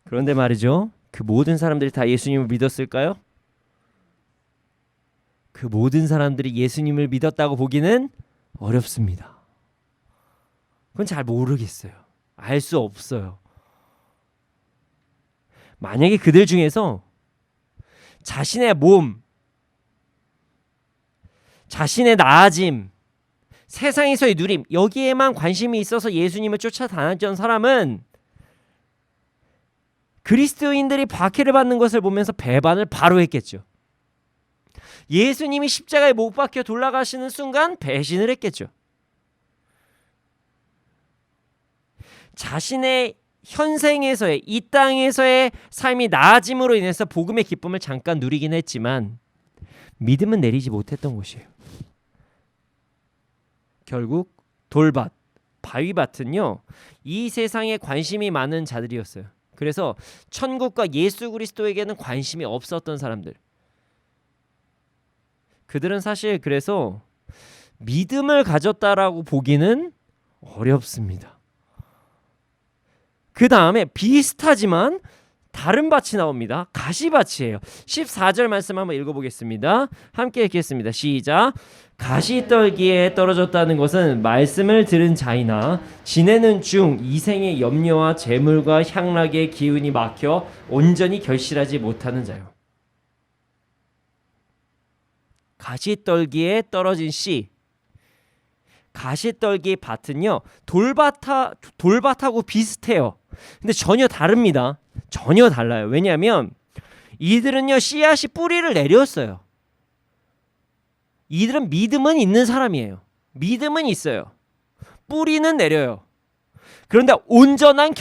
그런데 말이죠. 그 모든 사람들이 다 예수님을 믿었을까요? 그 모든 사람들이 예수님을 믿었다고 보기는 어렵습니다. 그건 잘 모르겠어요. 알 수 없어요. 만약에 그들 중에서 자신의 몸, 자신의 나아짐, 세상에서의 누림, 여기에만 관심이 있어서 예수님을 쫓아다녔던 사람은 그리스도인들이 박해를 받는 것을 보면서 배반을 바로 했겠죠. 예수님이 십자가에 못 박혀 돌아가시는 순간 배신을 했겠죠. 자신의 현생에서의, 이 땅에서의 삶이 나아짐으로 인해서 복음의 기쁨을 잠깐 누리긴 했지만 믿음은 내리지 못했던 것이에요. 결국 돌밭, 바위밭은요, 이 세상에 관심이 많은 자들이었어요. 그래서 천국과 예수 그리스도에게는 관심이 없었던 사람들. 그들은 사실 그래서 믿음을 가졌다라고 보기는 어렵습니다. 그 다음에 비슷하지만 다른 밭이 나옵니다. 가시밭이에요. 14절 말씀 한번 읽어보겠습니다. 함께 읽겠습니다. 시작. 가시떨기에 떨어졌다는 것은 말씀을 들은 자이나 지내는 중 이생의 염려와 재물과 향락의 기운이 막혀 온전히 결실하지 못하는 자요. 가시떨기에 떨어진 씨. 가시떨기 밭은요, 돌밭하고 비슷해요. 근데 전혀 다릅니다. 전혀 달라요. 왜냐하면 이들은요, 씨앗이 뿌리를 내렸어요. 이들은 믿음은 있는 사람이에요. 믿음은 있어요. 뿌리는 내려요. 그런데 온전한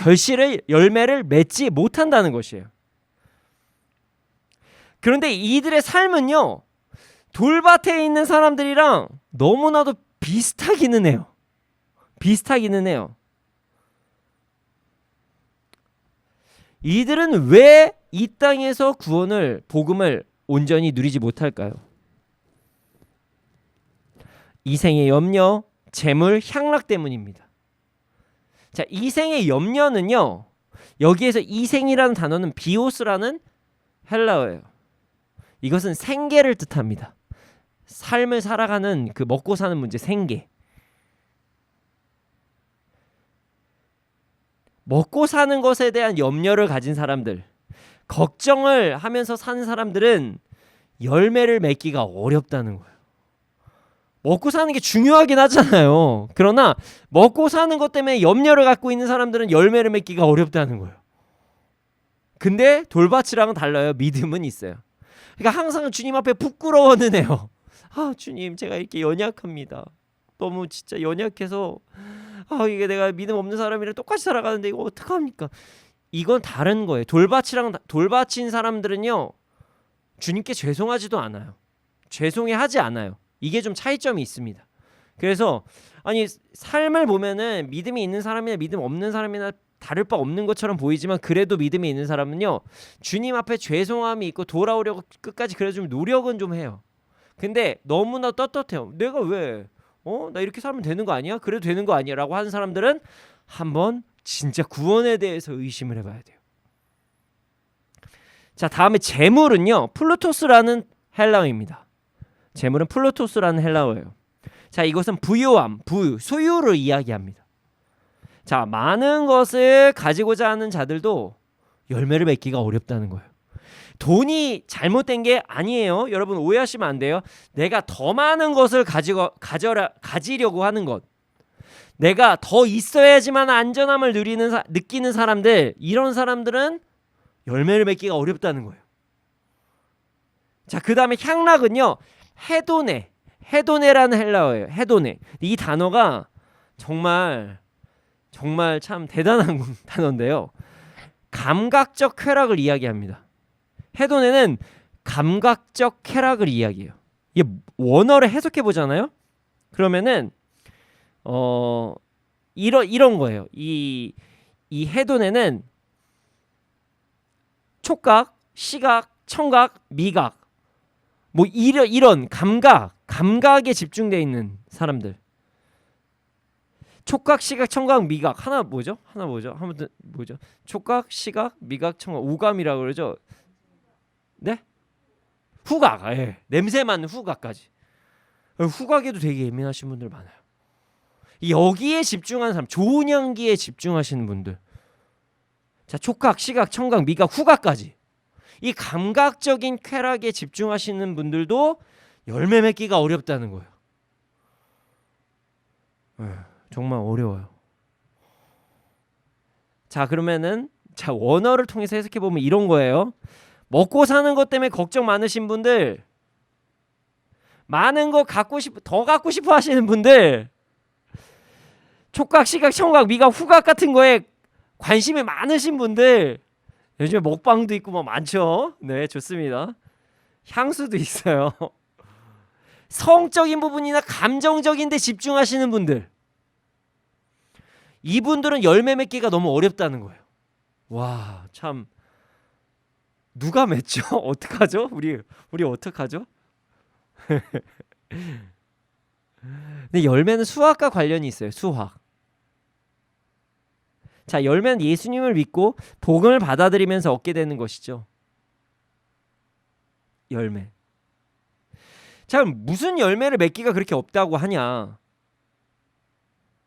열매를 맺지 못한다는 것이에요. 그런데 이들의 삶은요, 돌밭에 있는 사람들이랑 너무나도 비슷하기는 해요. 비슷하기는 해요. 이들은 왜 이 땅에서 복음을 온전히 누리지 못할까요? 이생의 염려, 재물, 향락 때문입니다. 자, 이생의 염려는요, 여기에서 이생이라는 단어는 비오스라는 헬라어예요. 이것은 생계를 뜻합니다. 삶을 살아가는 그 먹고 사는 문제, 생계. 먹고 사는 것에 대한 염려를 가진 사람들, 걱정을 하면서 사는 사람들은 열매를 맺기가 어렵다는 거예요. 먹고 사는 게 중요하긴 하잖아요. 그러나 먹고 사는 것 때문에 염려를 갖고 있는 사람들은 열매를 맺기가 어렵다는 거예요. 근데 돌밭이랑은 달라요. 믿음은 있어요. 그러니까 항상 주님 앞에 부끄러워는 해요. 아, 주님, 제가 이렇게 연약합니다. 너무 진짜 연약해서 이게 내가 믿음 없는 사람이랑 똑같이 살아가는데 이거 어떡합니까? 이건 다른 거예요. 돌밭인 사람들은요, 주님께 죄송하지도 않아요. 죄송해하지 않아요. 이게 좀 차이점이 있습니다. 그래서 아니, 삶을 보면은 믿음이 있는 사람이나 믿음 없는 사람이나 다를 바 없는 것처럼 보이지만, 그래도 믿음이 있는 사람은요, 주님 앞에 죄송함이 있고 돌아오려고 끝까지 그래도 좀 노력은 좀 해요. 근데 너무나 떳떳해요. 내가 왜 나 이렇게 살면 되는 거 아니야? 그래도 되는 거 아니야? 라고 하는 사람들은 한번 진짜 구원에 대해서 의심을 해봐야 돼요. 자, 다음에 재물은요, 플루토스라는 헬라어입니다. 재물은 플루토스라는 헬라어예요. 자, 이것은 부유함, 소유를 이야기합니다. 자, 많은 것을 가지고자 하는 자들도 열매를 맺기가 어렵다는 거예요. 돈이 잘못된 게 아니에요. 여러분 오해하시면 안 돼요. 내가 더 많은 것을 가지려고 하는 것, 내가 더 있어야지만 안전함을 느끼는 사람들, 이런 사람들은 열매를 맺기가 어렵다는 거예요. 자, 그 다음에 향락은요, 헤도네라는 헬라어예요. 헤도네. 이 단어가 정말 참 대단한 단어인데요. 감각적 쾌락을 이야기합니다. 헤도네는 감각적 쾌락을 이야기해요. 이게 원어를 해석해 보잖아요. 그러면은 이런 거예요. 이 헤도네는 촉각, 시각, 청각, 미각, 뭐 이런 감각에 집중되어 있는 사람들. 촉각, 시각, 청각, 미각. 하나 뭐죠? 한번 뭐죠? 촉각, 시각, 미각, 청각. 오감이라고 그러죠. 네? 후각. 예. 냄새 맡는 후각까지. 후각에도 되게 예민하신 분들 많아요. 여기에 집중하는 사람, 좋은 향기에 집중하시는 분들. 자, 촉각, 시각, 청각, 미각, 후각까지. 이 감각적인 쾌락에 집중하시는 분들도 열매 맺기가 어렵다는 거예요. 정말 어려워요. 자, 그러면은 원어를 통해서 해석해 보면 이런 거예요. 먹고 사는 것 때문에 걱정 많으신 분들, 많은 거 더 갖고 싶어 하시는 분들, 촉각, 시각, 청각, 미각, 후각 같은 거에 관심이 많으신 분들, 요즘에 먹방도 있고 뭐 많죠. 네, 좋습니다. 향수도 있어요. 성적인 부분이나 감정적인 데 집중하시는 분들, 이분들은 열매 맺기가 너무 어렵다는 거예요. 와, 참 누가 맺죠? 어떡하죠? 우리 어떡하죠? 근데 열매는 수학과 관련이 있어요. 수학. 자, 열매는 예수님을 믿고 복음을 받아들이면서 얻게 되는 것이죠. 열매. 자, 무슨 열매를 맺기가 그렇게 없다고 하냐?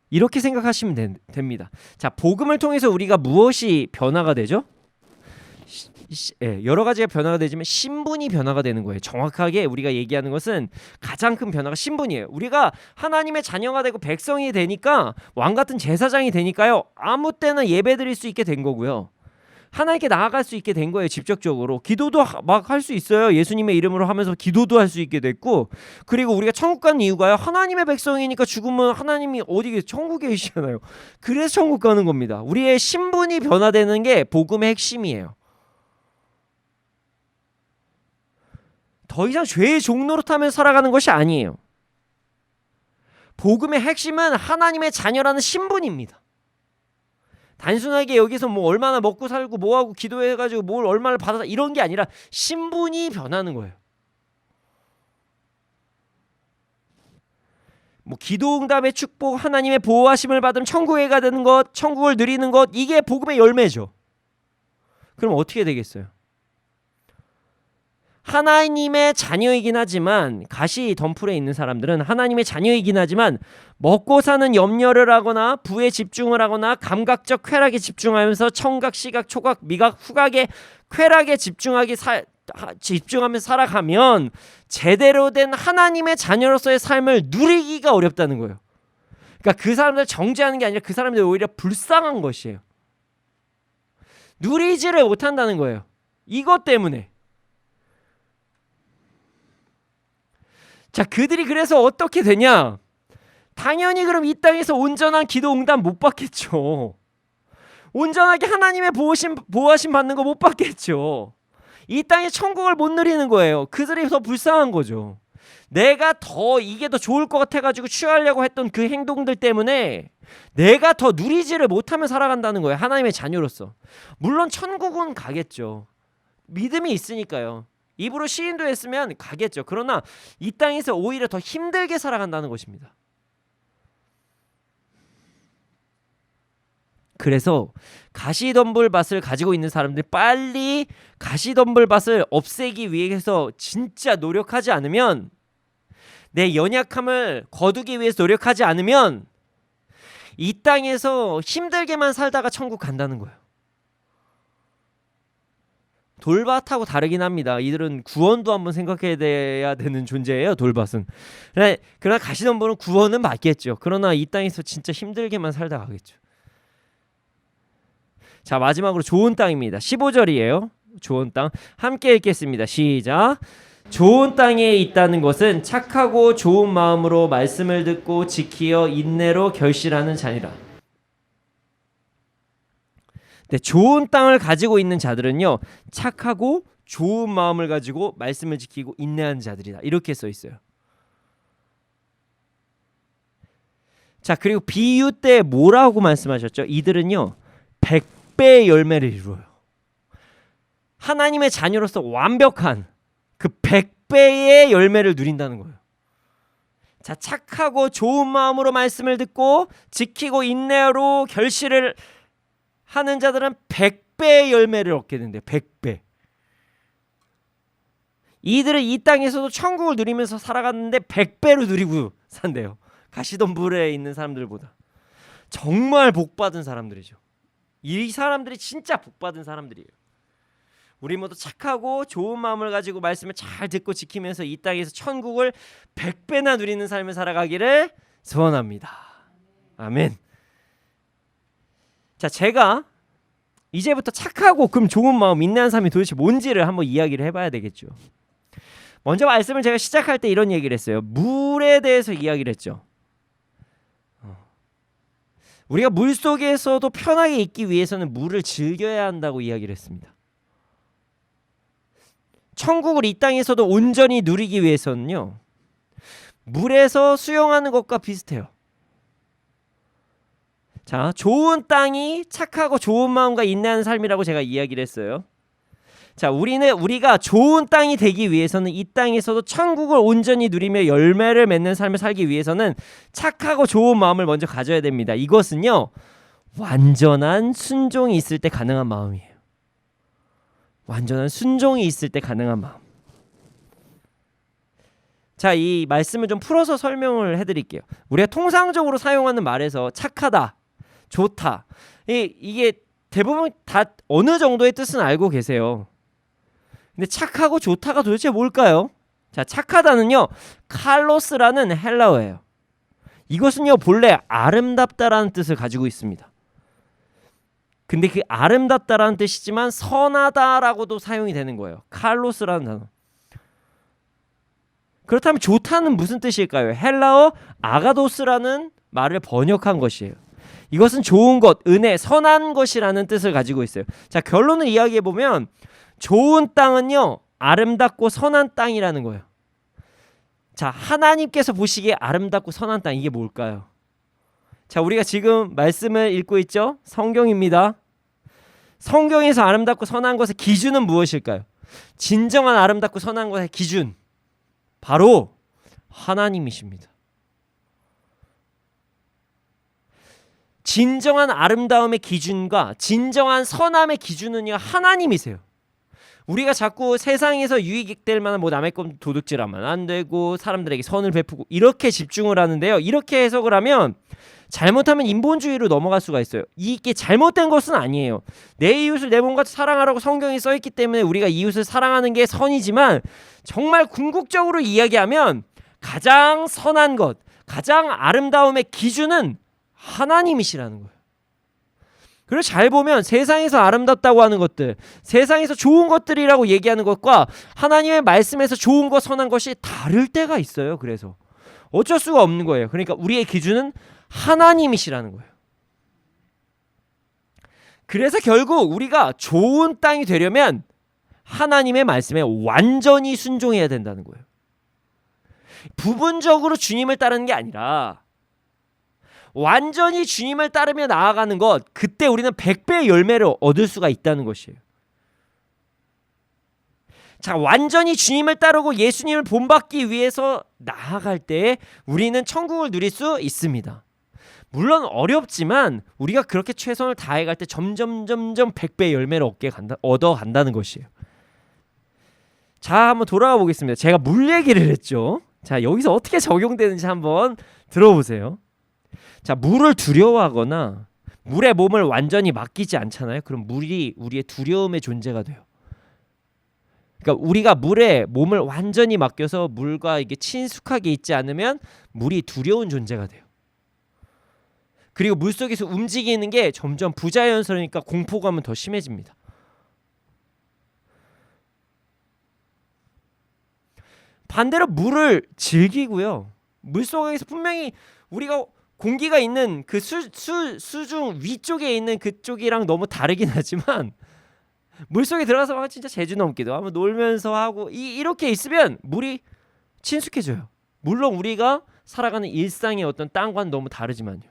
이렇게 생각하시면 됩니다. 자, 복음을 통해서 우리가 무엇이 변화가 되죠? 여러 가지가 변화가 되지만 신분이 변화가 되는 거예요. 정확하게 우리가 얘기하는 것은 가장 큰 변화가 신분이에요. 우리가 하나님의 자녀가 되고 백성이 되니까 왕 같은 제사장이 되니까요. 아무 때나 예배드릴 수 있게 된 거고요. 하나님께 나아갈 수 있게 된 거예요. 직접적으로. 기도도 막 할 수 있어요. 예수님의 이름으로 하면서 기도도 할 수 있게 됐고, 그리고 우리가 천국 가는 이유가요. 하나님의 백성이니까 죽으면 하나님이 어디 천국에 계시잖아요. 그래서 천국 가는 겁니다. 우리의 신분이 변화되는 게 복음의 핵심이에요. 더 이상 죄의 종노릇하면서 살아가는 것이 아니에요. 복음의 핵심은 하나님의 자녀라는 신분입니다. 단순하게 여기서 뭐 얼마나 먹고 살고 뭐하고 기도해가지고 뭘 얼마를 받아서 이런 게 아니라 신분이 변하는 거예요. 뭐 기도응답의 축복, 하나님의 보호하심을 받으면 천국에 가는 것, 천국을 누리는 것, 이게 복음의 열매죠. 그럼 어떻게 되겠어요? 하나님의 자녀이긴 하지만, 가시 덤불에 있는 사람들은 하나님의 자녀이긴 하지만 먹고 사는 염려를 하거나 부에 집중을 하거나 감각적 쾌락에 집중하면서 청각, 시각, 초각, 미각, 후각의 쾌락에 집중하면서 살아가면 제대로 된 하나님의 자녀로서의 삶을 누리기가 어렵다는 거예요. 그러니까 그 사람들 정죄하는 게 아니라 그 사람들이 오히려 불쌍한 것이에요. 누리지를 못한다는 거예요. 이것 때문에. 자, 그들이 그래서 어떻게 되냐? 당연히 그럼 이 땅에서 온전한 기도 응답 못 받겠죠. 온전하게 하나님의 보호하심 받는 거 못 받겠죠. 이 땅에 천국을 못 누리는 거예요. 그들이 더 불쌍한 거죠. 내가 이게 더 좋을 것 같아가지고 취하려고 했던 그 행동들 때문에 내가 더 누리지를 못하며 살아간다는 거예요. 하나님의 자녀로서. 물론 천국은 가겠죠. 믿음이 있으니까요. 입으로 시인도 했으면 가겠죠. 그러나 이 땅에서 오히려 더 힘들게 살아간다는 것입니다. 그래서 가시덤불밭을 가지고 있는 사람들이 빨리 가시덤불밭을 없애기 위해서 진짜 노력하지 않으면, 내 연약함을 거두기 위해서 노력하지 않으면 이 땅에서 힘들게만 살다가 천국 간다는 거예요. 돌밭하고 다르긴 합니다. 이들은 구원도 한번 생각해야 되는 존재예요. 돌밭은. 그러나 가시덤불은 구원은 받겠죠. 그러나 이 땅에서 진짜 힘들게만 살다 가겠죠. 자, 마지막으로 좋은 땅입니다. 15절이에요. 좋은 땅. 함께 읽겠습니다. 시작. 좋은 땅에 있다는 것은 착하고 좋은 마음으로 말씀을 듣고 지키어 인내로 결실하는 자니라. 네, 좋은 땅을 가지고 있는 자들은요, 착하고 좋은 마음을 가지고 말씀을 지키고 인내하는 자들이다. 이렇게 써 있어요. 자, 그리고 비유 때 뭐라고 말씀하셨죠? 이들은요 100배의 열매를 이루어요. 하나님의 자녀로서 완벽한 그 100배의 열매를 누린다는 거예요. 자, 착하고 좋은 마음으로 말씀을 듣고 지키고 인내로 결실을 하는 자들은 100배의 열매를 얻게 된대요. 100배. 이들은 이 땅에서도 천국을 누리면서 살아갔는데 100배로 누리고 산대요. 가시덤불에 있는 사람들보다. 정말 복받은 사람들이죠. 이 사람들이 진짜 복받은 사람들이에요. 우리 모두 착하고 좋은 마음을 가지고 말씀을 잘 듣고 지키면서 이 땅에서 천국을 100배나 누리는 삶을 살아가기를 소원합니다. 아멘. 자, 제가 이제부터 착하고 그럼 좋은 마음, 인내하는 삶이 도대체 뭔지를 한번 이야기를 해봐야 되겠죠. 먼저 말씀을 제가 시작할 때 이런 얘기를 했어요. 물에 대해서 이야기를 했죠. 우리가 물 속에서도 편하게 있기 위해서는 물을 즐겨야 한다고 이야기를 했습니다. 천국을 이 땅에서도 온전히 누리기 위해서는요, 물에서 수영하는 것과 비슷해요. 자, 좋은 땅이 착하고 좋은 마음과 인내하는 삶이라고 제가 이야기를 했어요. 자, 우리가 좋은 땅이 되기 위해서는 이 땅에서도 천국을 온전히 누리며 열매를 맺는 삶을 살기 위해서는 착하고 좋은 마음을 먼저 가져야 됩니다. 이것은요, 완전한 순종이 있을 때 가능한 마음이에요. 완전한 순종이 있을 때 가능한 마음. 자, 이 말씀을 좀 풀어서 설명을 해드릴게요. 우리가 통상적으로 사용하는 말에서 착하다, 좋다, 이게 대부분 다 어느 정도의 뜻은 알고 계세요. 근데 착하고 좋다가 도대체 뭘까요? 자, 착하다는요, 칼로스라는 헬라어예요. 이것은요, 본래 아름답다라는 뜻을 가지고 있습니다. 근데 그 아름답다라는 뜻이지만 선하다라고도 사용이 되는 거예요. 칼로스라는 단어. 그렇다면 좋다는 무슨 뜻일까요? 헬라어 아가도스라는 말을 번역한 것이에요. 이것은 좋은 것, 은혜, 선한 것이라는 뜻을 가지고 있어요. 자, 결론을 이야기해 보면 좋은 땅은요, 아름답고 선한 땅이라는 거예요. 자, 하나님께서 보시기에 아름답고 선한 땅, 이게 뭘까요? 자, 우리가 지금 말씀을 읽고 있죠? 성경입니다. 성경에서 아름답고 선한 것의 기준은 무엇일까요? 진정한 아름답고 선한 것의 기준, 바로 하나님이십니다. 진정한 아름다움의 기준과 진정한 선함의 기준은요, 하나님이세요. 우리가 자꾸 세상에서 유익될 만한 남의 것 도둑질하면 안 되고 사람들에게 선을 베푸고 이렇게 집중을 하는데요, 이렇게 해석을 하면 잘못하면 인본주의로 넘어갈 수가 있어요. 이게 잘못된 것은 아니에요. 내 이웃을 내 몸같이 사랑하라고 성경이 써있기 때문에 우리가 이웃을 사랑하는 게 선이지만, 정말 궁극적으로 이야기하면 가장 선한 것, 가장 아름다움의 기준은 하나님이시라는 거예요. 그래서 잘 보면 세상에서 아름답다고 하는 것들, 세상에서 좋은 것들이라고 얘기하는 것과 하나님의 말씀에서 좋은 것, 선한 것이 다를 때가 있어요. 그래서 어쩔 수가 없는 거예요. 그러니까 우리의 기준은 하나님이시라는 거예요. 그래서 결국 우리가 좋은 땅이 되려면 하나님의 말씀에 완전히 순종해야 된다는 거예요. 부분적으로 주님을 따르는 게 아니라 완전히 주님을 따르며 나아가는 것, 그때 우리는 100배의 열매를 얻을 수가 있다는 것이에요. 자, 완전히 주님을 따르고 예수님을 본받기 위해서 나아갈 때 우리는 천국을 누릴 수 있습니다. 물론 어렵지만 우리가 그렇게 최선을 다해갈 때 점점 100배의 열매를 얻어 간다는 것이에요. 자, 한번 돌아가 보겠습니다. 제가 물 얘기를 했죠. 자, 여기서 어떻게 적용되는지 한번 들어보세요. 자, 물을 두려워하거나 물에 몸을 완전히 맡기지 않잖아요. 그럼 물이 우리의 두려움의 존재가 돼요. 그러니까 우리가 물에 몸을 완전히 맡겨서 물과 이게 친숙하게 있지 않으면 물이 두려운 존재가 돼요. 그리고 물속에서 움직이는 게 점점 부자연스러우니까 공포감은 더 심해집니다. 반대로 물을 즐기고요. 물속에서 분명히 우리가 공기가 있는 그 수중 위쪽에 있는 그쪽이랑 너무 다르긴 하지만 물속에 들어가서 진짜 제주 넘기도 하고 놀면서 하고 이렇게 있으면 물이 친숙해져요. 물론 우리가 살아가는 일상의 어떤 땅과는 너무 다르지만요.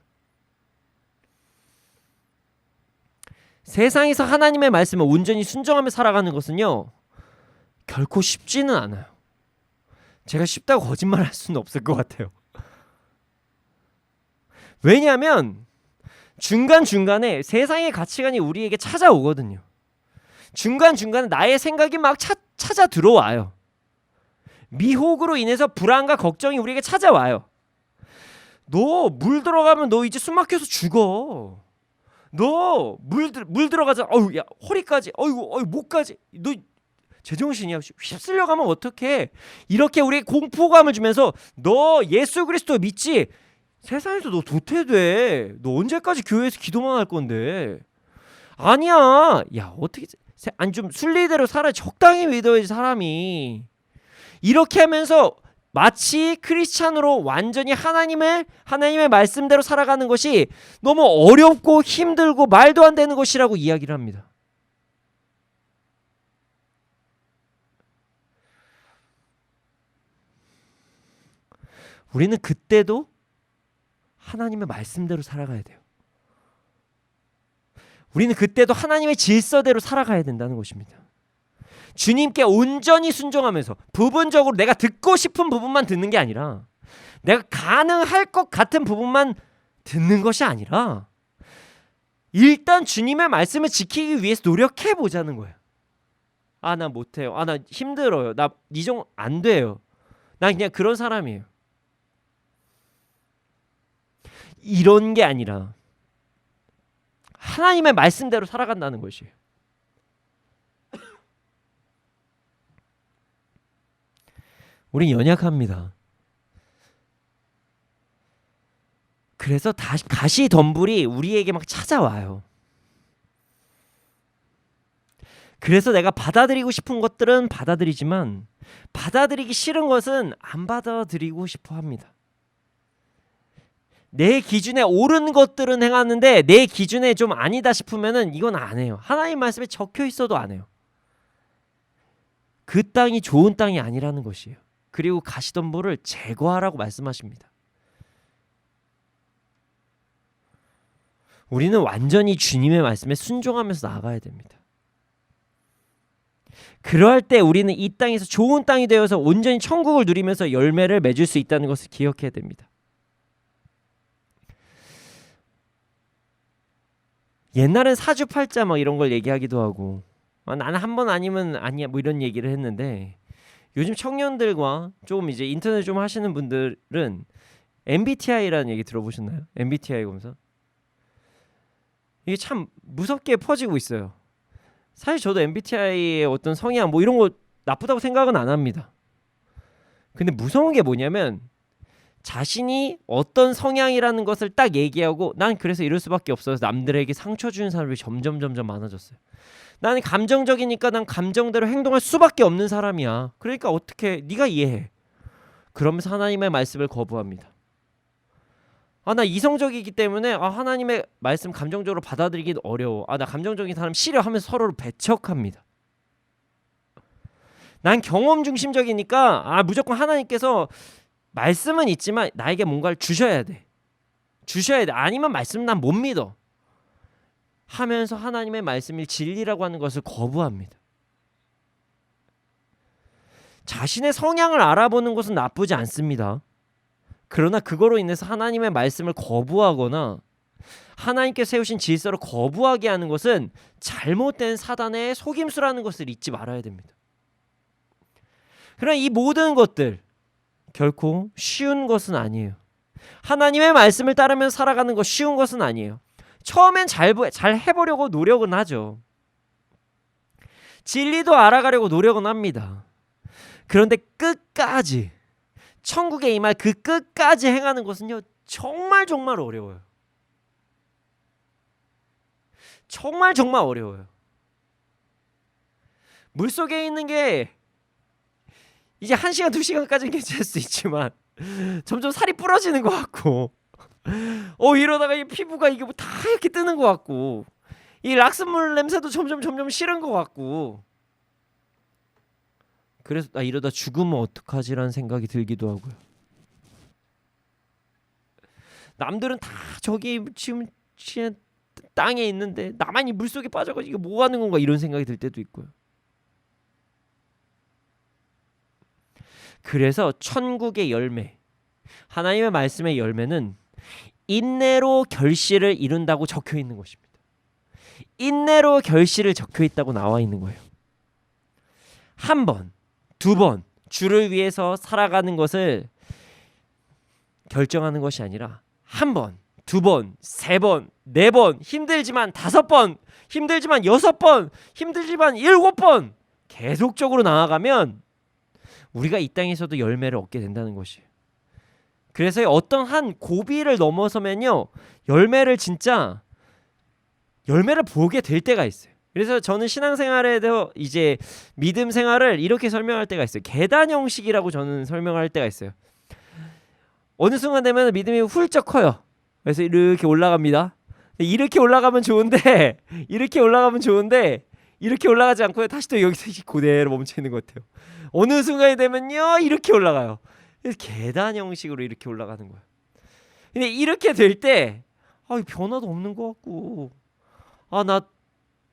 세상에서 하나님의 말씀을 온전히 순종하며 살아가는 것은요, 결코 쉽지는 않아요. 제가 쉽다고 거짓말할 수는 없을 것 같아요. 왜냐하면 중간중간에 세상의 가치관이 우리에게 찾아오거든요. 중간중간에 나의 생각이 막 찾아 들어와요. 미혹으로 인해서 불안과 걱정이 우리에게 찾아와요. 너 물 들어가면 너 이제 숨 막혀서 죽어. 너 물 들어가자. 어우, 야, 허리까지. 어이구, 목까지. 너 제정신이야. 휩쓸려 가면 어떡해. 이렇게 우리에게 공포감을 주면서 너 예수 그리스도 믿지? 세상에서 너 도태돼. 너 언제까지 교회에서 기도만 할 건데? 아니야. 야, 어떻게 아니 좀 순리대로 살아. 적당히 믿어야지 사람이. 이렇게 하면서 마치 크리스찬으로 완전히 하나님의 말씀대로 살아가는 것이 너무 어렵고 힘들고 말도 안 되는 것이라고 이야기를 합니다. 우리는 그때도 하나님의 말씀대로 살아가야 돼요. 우리는 그때도 하나님의 질서대로 살아가야 된다는 것입니다. 주님께 온전히 순종하면서 부분적으로 내가 듣고 싶은 부분만 듣는 게 아니라 내가 가능할 것 같은 부분만 듣는 것이 아니라 일단 주님의 말씀을 지키기 위해서 노력해 보자는 거예요. 아, 나 못해요. 아, 나 힘들어요. 나 이종 안 돼요. 난 그냥 그런 사람이에요. 이런 게 아니라 하나님의 말씀대로 살아간다는 것이에요. 우린 연약합니다. 그래서 가시덤불이 우리에게 막 찾아와요. 그래서 내가 받아들이고 싶은 것들은 받아들이지만 받아들이기 싫은 것은 안 받아들이고 싶어 합니다. 내 기준에 옳은 것들은 행하는데 내 기준에 좀 아니다 싶으면은 이건 안 해요. 하나님 말씀에 적혀 있어도 안 해요. 그 땅이 좋은 땅이 아니라는 것이에요. 그리고 가시덤불을 제거하라고 말씀하십니다. 우리는 완전히 주님의 말씀에 순종하면서 나아가야 됩니다. 그럴 때 우리는 이 땅에서 좋은 땅이 되어서 온전히 천국을 누리면서 열매를 맺을 수 있다는 것을 기억해야 됩니다. 옛날엔 사주팔자 뭐 이런 걸 얘기하기도 하고 나는 한 번 아니면 아니야 뭐 이런 얘기를 했는데 요즘 청년들과 조금 이제 인터넷 좀 하시는 분들은 MBTI라는 얘기 들어보셨나요? MBTI 검사. 이게 참 무섭게 퍼지고 있어요. 사실 저도 MBTI의 어떤 성향 뭐 이런 거 나쁘다고 생각은 안 합니다. 근데 무서운 게 뭐냐면 자신이 어떤 성향이라는 것을 딱 얘기하고 난 그래서 이럴 수밖에 없어서 남들에게 상처 주는 사람이 점점 많아졌어요. 나는 감정적이니까 난 감정대로 행동할 수밖에 없는 사람이야. 그러니까 어떻게 네가 이해해. 그러면서 하나님의 말씀을 거부합니다. 나 이성적이기 때문에 하나님의 말씀 감정적으로 받아들이긴 어려워. 나 감정적인 사람 싫어하면서 서로를 배척합니다. 난 경험 중심적이니까 무조건 하나님께서 말씀은 있지만 나에게 뭔가를 주셔야 돼. 아니면 말씀 난 못 믿어. 하면서 하나님의 말씀이 진리라고 하는 것을 거부합니다. 자신의 성향을 알아보는 것은 나쁘지 않습니다. 그러나 그거로 인해서 하나님의 말씀을 거부하거나 하나님께 세우신 질서를 거부하게 하는 것은 잘못된 사단의 속임수라는 것을 잊지 말아야 됩니다. 그러나 이 모든 것들 결코 쉬운 것은 아니에요. 하나님의 말씀을 따르면서 살아가는 것 쉬운 것은 아니에요. 처음엔 잘 해보려고 노력은 하죠. 진리도 알아가려고 노력은 합니다. 그런데 끝까지 천국에 임할 그 끝까지 행하는 것은요 정말 어려워요. 정말 어려워요. 물속에 있는 게 이제 1시간 2시간까지는 괜찮을 수 있지만 점점 살이 부러지는 것 같고 이러다가 이 피부가 이게 뭐 다 이렇게 뜨는 것 같고 이 락스물 냄새도 점점 싫은 것 같고 그래서 이러다 죽으면 어떡하지라는 생각이 들기도 하고요. 남들은 다 저기 지금 땅에 있는데 나만 이 물속에 빠져가지고 이게 뭐 하는 건가 이런 생각이 들 때도 있고요. 그래서 천국의 열매, 하나님의 말씀의 열매는 인내로 결실을 이룬다고 적혀 있는 것입니다. 인내로 결실을 적혀 있다고 나와 있는 거예요. 한 번, 두 번 주를 위해서 살아가는 것을 결정하는 것이 아니라 한 번, 두 번, 세 번, 네 번, 힘들지만 5번, 힘들지만 6번, 힘들지만 7번 계속적으로 나아가면 우리가 이 땅에서도 열매를 얻게 된다는 것이에요. 그래서 어떤 한 고비를 넘어서면요, 열매를 보게 될 때가 있어요. 그래서 저는 신앙생활에 대해 이제 믿음 생활을 이렇게 설명할 때가 있어요. 계단 형식이라고 저는 설명할 때가 있어요. 어느 순간 되면 믿음이 훌쩍 커요. 그래서 이렇게 올라갑니다. 이렇게 올라가면 좋은데 이렇게 올라가지 않고요, 다시 또 여기서 그대로 멈춰 있는 것 같아요. 어느 순간이 되면요, 이렇게 올라가요. 그래서 계단 형식으로 이렇게 올라가는 거예요. 근데 이렇게 될 때 변화도 없는 것 같고, 나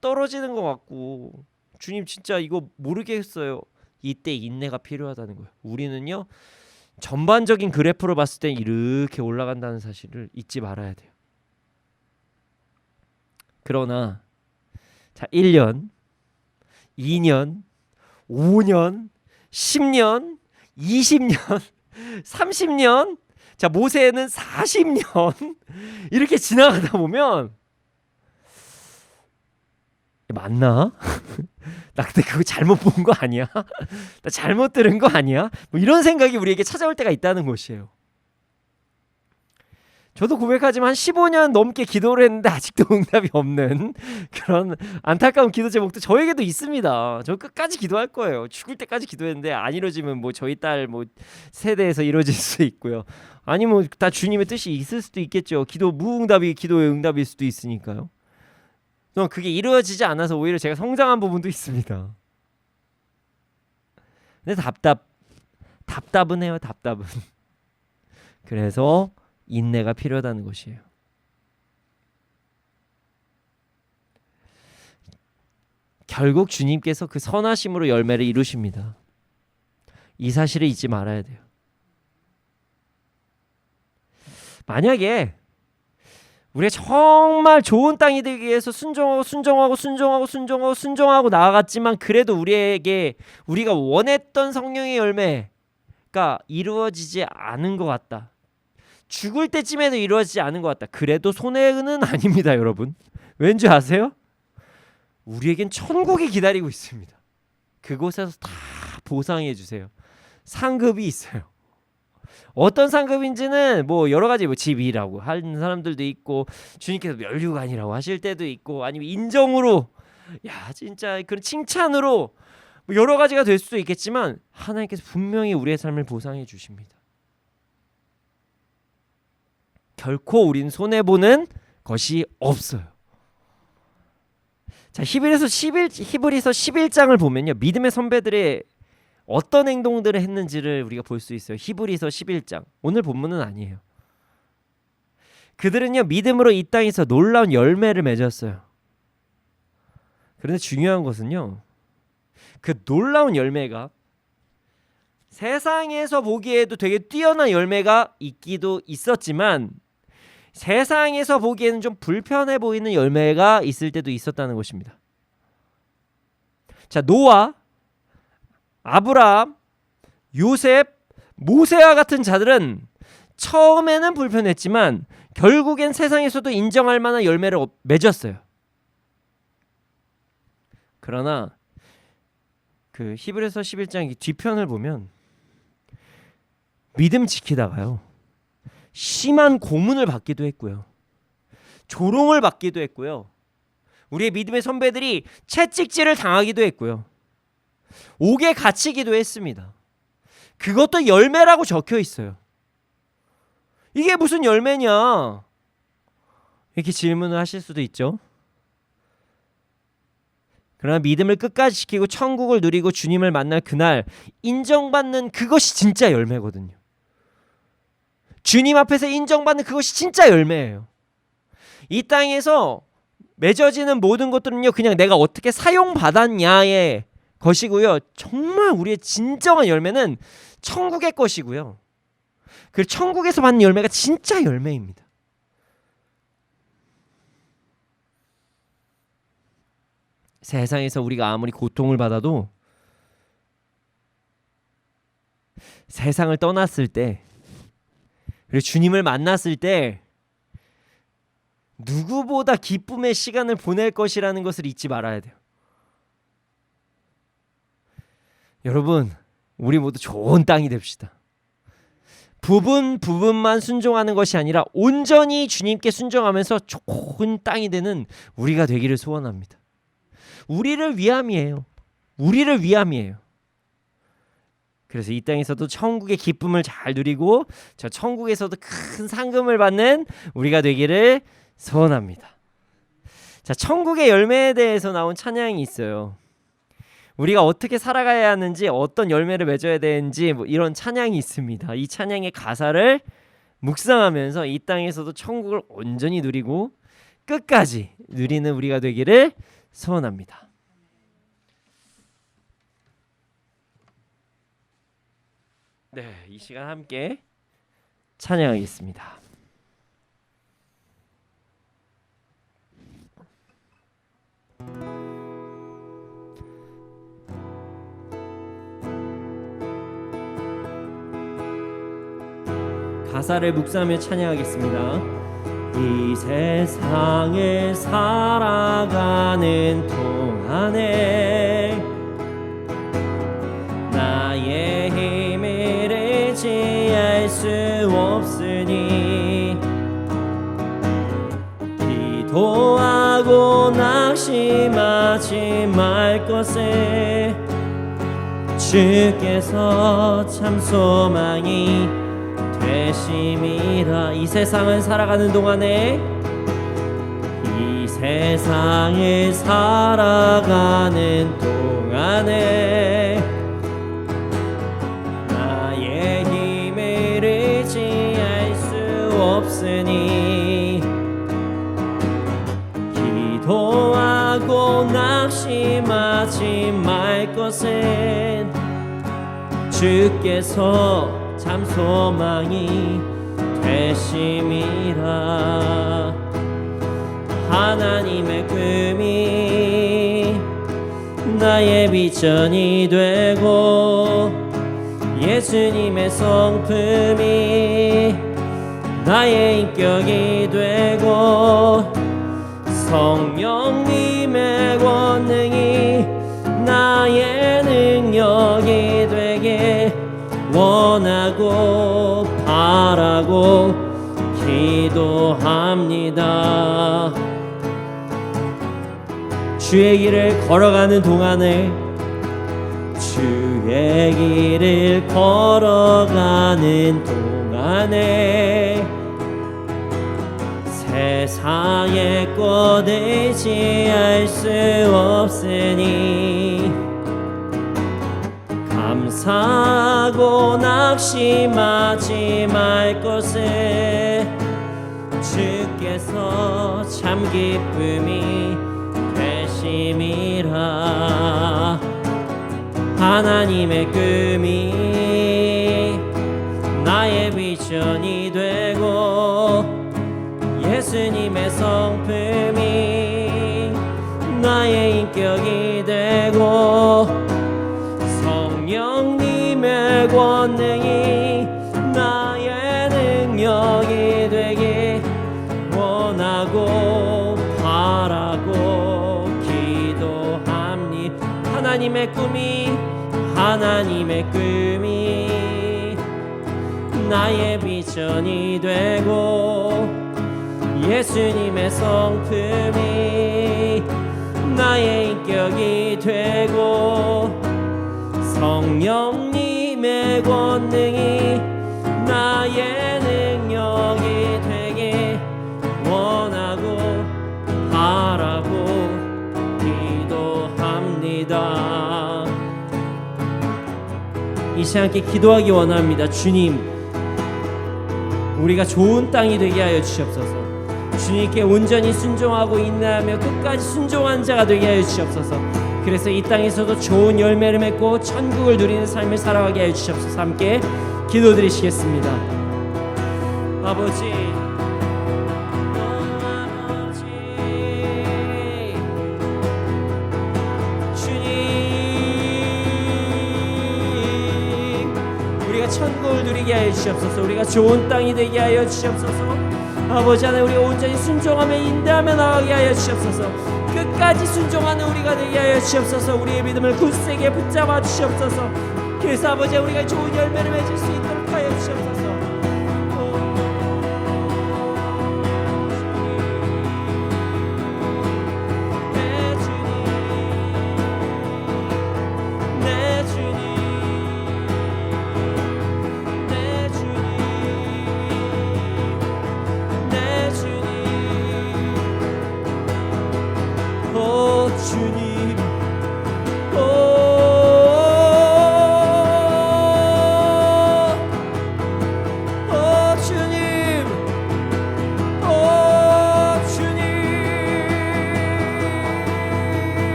떨어지는 것 같고, 주님 진짜 이거 모르겠어요. 이때 인내가 필요하다는 거예요. 우리는요, 전반적인 그래프로 봤을 때 이렇게 올라간다는 사실을 잊지 말아야 돼요. 그러나 자, 1년, 2년, 5년, 10년, 20년, 30년, 자, 모세는 40년 이렇게 지나가다 보면 맞나? 나 그때 그거 잘못 본 거 아니야? 나 잘못 들은 거 아니야? 뭐 이런 생각이 우리에게 찾아올 때가 있다는 것이에요. 저도 고백하지만 한 15년 넘게 기도를 했는데 아직도 응답이 없는 그런 안타까운 기도 제목도 저에게도 있습니다. 저 끝까지 기도할 거예요. 죽을 때까지 기도했는데 안 이루어지면 뭐 저희 딸 뭐 세대에서 이루어질 수 있고요. 아니 뭐 다 주님의 뜻이 있을 수도 있겠죠. 기도 무응답이 기도의 응답일 수도 있으니까요. 그게 이루어지지 않아서 오히려 제가 성장한 부분도 있습니다. 근데 답답은 해요. 답답은. 그래서 인내가 필요하다는 것이에요. 결국 주님께서 그 선하심으로 열매를 이루십니다. 이 사실을 잊지 말아야 돼요. 만약에 우리가 정말 좋은 땅이 되기 위해서 순종하고 나아갔지만 그래도 우리가 원했던 성령의 열매가 이루어지지 않은 것 같다. 죽을 때쯤에도 이루어지지 않은 것 같다. 그래도 손해는 아닙니다, 여러분. 왠지 아세요? 우리에겐 천국이 기다리고 있습니다. 그곳에서 다 보상해 주세요. 상급이 있어요. 어떤 상급인지는 뭐 여러 가지 뭐 집이라고 하는 사람들도 있고, 주님께서 면류관이라고 하실 때도 있고, 아니면 인정으로, 야 진짜 그런 칭찬으로 뭐 여러 가지가 될 수도 있겠지만 하나님께서 분명히 우리의 삶을 보상해 주십니다. 결코 우린 손해 보는 것이 없어요. 자, 히브리서 11장을 보면요, 믿음의 선배들의 어떤 행동들을 했는지를 우리가 볼 수 있어요. 히브리서 11장. 오늘 본문은 아니에요. 그들은요, 믿음으로 이 땅에서 놀라운 열매를 맺었어요. 그런데 중요한 것은요, 그 놀라운 열매가 세상에서 보기에도 되게 뛰어난 열매가 있기도 있었지만 세상에서 보기에는 좀 불편해 보이는 열매가 있을 때도 있었다는 것입니다. 자, 노아, 아브라함, 요셉, 모세와 같은 자들은 처음에는 불편했지만 결국엔 세상에서도 인정할 만한 열매를 맺었어요. 그러나 그 히브리서 11장 뒤편을 보면 믿음 지키다가요, 심한 고문을 받기도 했고요, 조롱을 받기도 했고요, 우리의 믿음의 선배들이 채찍질을 당하기도 했고요, 옥에 갇히기도 했습니다. 그것도 열매라고 적혀 있어요. 이게 무슨 열매냐? 이렇게 질문을 하실 수도 있죠. 그러나 믿음을 끝까지 지키고 천국을 누리고 주님을 만날 그날 인정받는 그것이 진짜 열매거든요. 주님 앞에서 인정받는 그것이 진짜 열매예요. 이 땅에서 맺어지는 모든 것들은요, 그냥 내가 어떻게 사용받았냐의 것이고요, 정말 우리의 진정한 열매는 천국의 것이고요, 그 천국에서 받는 열매가 진짜 열매입니다. 세상에서 우리가 아무리 고통을 받아도 세상을 떠났을 때, 그리고 주님을 만났을 때 누구보다 기쁨의 시간을 보낼 것이라는 것을 잊지 말아야 돼요. 여러분, 우리 모두 좋은 땅이 됩시다. 부분만 순종하는 것이 아니라 온전히 주님께 순종하면서 좋은 땅이 되는 우리가 되기를 소원합니다. 우리를 위함이에요. 우리를 위함이에요. 그래서 이 땅에서도 천국의 기쁨을 잘 누리고 저 천국에서도 큰 상금을 받는 우리가 되기를 소원합니다. 자, 천국의 열매에 대해서 나온 찬양이 있어요. 우리가 어떻게 살아가야 하는지, 어떤 열매를 맺어야 되는지 뭐 이런 찬양이 있습니다. 이 찬양의 가사를 묵상하면서 이 땅에서도 천국을 온전히 누리고 끝까지 누리는 우리가 되기를 소원합니다. 네, 이 시간 함께 찬양하겠습니다. 가사를 묵상하며 찬양하겠습니다. 이 세상을 살아가는 동안에 나의 힘을 의지할 수 없으니 기도하고 낙심하지 말 것을 주께서 참 소망이 되심이라. 이 세상을 살아가는 동안에 이 세상을 살아가는 동안에 나의 힘을 의지할 수 없으니 기도하고 낙심하지 말 것은 주께서 참 소망이 되심이라. 하나님의 꿈이 나의 비전이 되고 예수님의 성품이 나의 인격이 되고 성령님의 권능이 나의 능력이 되게 원하고 바라고 기도합니다. 주의 길을 걸어가는 동안에 주의 길을 걸어가는 동안에 세상의 것 의지할 수 없으니 감사하고 낙심하지 말 것을 주께서 참 기쁨이 되심이라. 하나님의 꿈이 나의 비전이 되고 예수님의 성품이 나의 인격이 되고 성령님의 권능이 나의 능력이 되게 원하고 바라고 기도합니다. 하나님의 꿈이 나의 비전이 되고 예수님의 성품이 나의 인격이 되고 성령님의 권능이 나의 능력이 되게 원하고 바라고 기도합니다. 이 시간 함께 기도하기 원합니다. 주님, 우리가 좋은 땅이 되게 하여 주시옵소서. 주님께 온전히 순종하고 인내하며 끝까지 순종한 자가 되게 하여 주시옵소서. 그래서 이 땅에서도 좋은 열매를 맺고 천국을 누리는 삶을 살아가게 하여 주시옵소서. 함께 기도드리시겠습니다. 아버지, 천국을 누리게 하여 주시옵소서. 우리가 좋은 땅이 되게 하여 주시옵소서. 아버지 하나님, 우리가 온전히 순종하며 인내하며 나가게 하여 주시옵소서. 끝까지 순종하는 우리가 되게 하여 주시옵소서. 우리의 믿음을 굳세게 붙잡아 주시옵소서. 그래서 아버지, 우리가 좋은 열매를 맺을 수 있도록 하여 주시옵소서.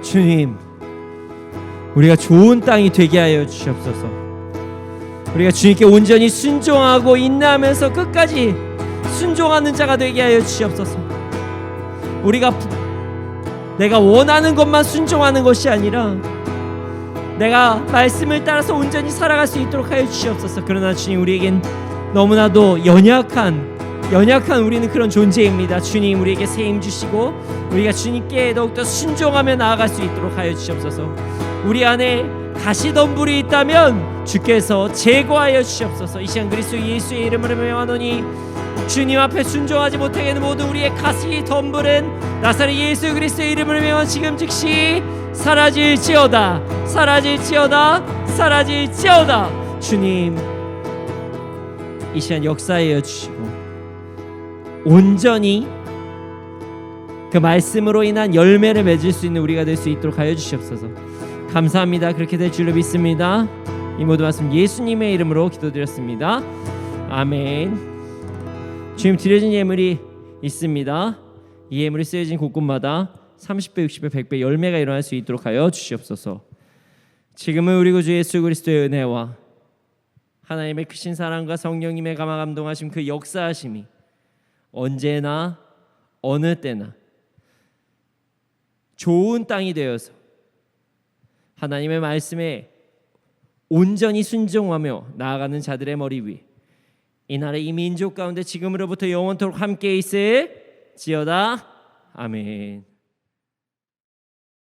주님, 우리가 좋은 땅이 되게 하여 주시옵소서. 우리가 주님께 온전히 순종하고 인내하면서 끝까지 순종하는 자가 되게 하여 주시옵소서. 우리가 내가 원하는 것만 순종하는 것이 아니라 내가 말씀을 따라서 온전히 살아갈 수 있도록 하여 주시옵소서. 그러나 주님, 우리에겐 너무나도 연약한 우리는 그런 존재입니다. 주님, 우리에게 새 힘 주시고 우리가 주님께 더욱더 순종하며 나아갈 수 있도록 하여 주시옵소서. 우리 안에 가시덤불이 있다면 주께서 제거하여 주시옵소서. 이 시간 그리스도 예수의 이름으로 명하노니 주님 앞에 순종하지 못하게 하는 모든 우리의 가시덤불은 나사렛 예수 그리스도의 이름으로 명한 지금 즉시 사라질지어다. 주님, 이 시간 역사하여 주시고 온전히 그 말씀으로 인한 열매를 맺을 수 있는 우리가 될 수 있도록 하여 주시옵소서. 감사합니다. 그렇게 될 줄로 믿습니다. 이 모든 말씀 예수님의 이름으로 기도드렸습니다. 아멘. 주님, 드려진 예물이 있습니다. 이 예물이 쓰여진 곳곳마다 30배, 60배, 100배 열매가 일어날 수 있도록 하여 주시옵소서. 지금은 우리 구주 예수 그리스도의 은혜와 하나님의 크신 사랑과 성령님의 감화감동하심, 그 역사하심이 언제나 어느 때나 좋은 땅이 되어서 하나님의 말씀에 온전히 순종하며 나아가는 자들의 머리 위, 이 나라 이 민족 가운데 지금으로부터 영원토록 함께 있을지어다. 아멘.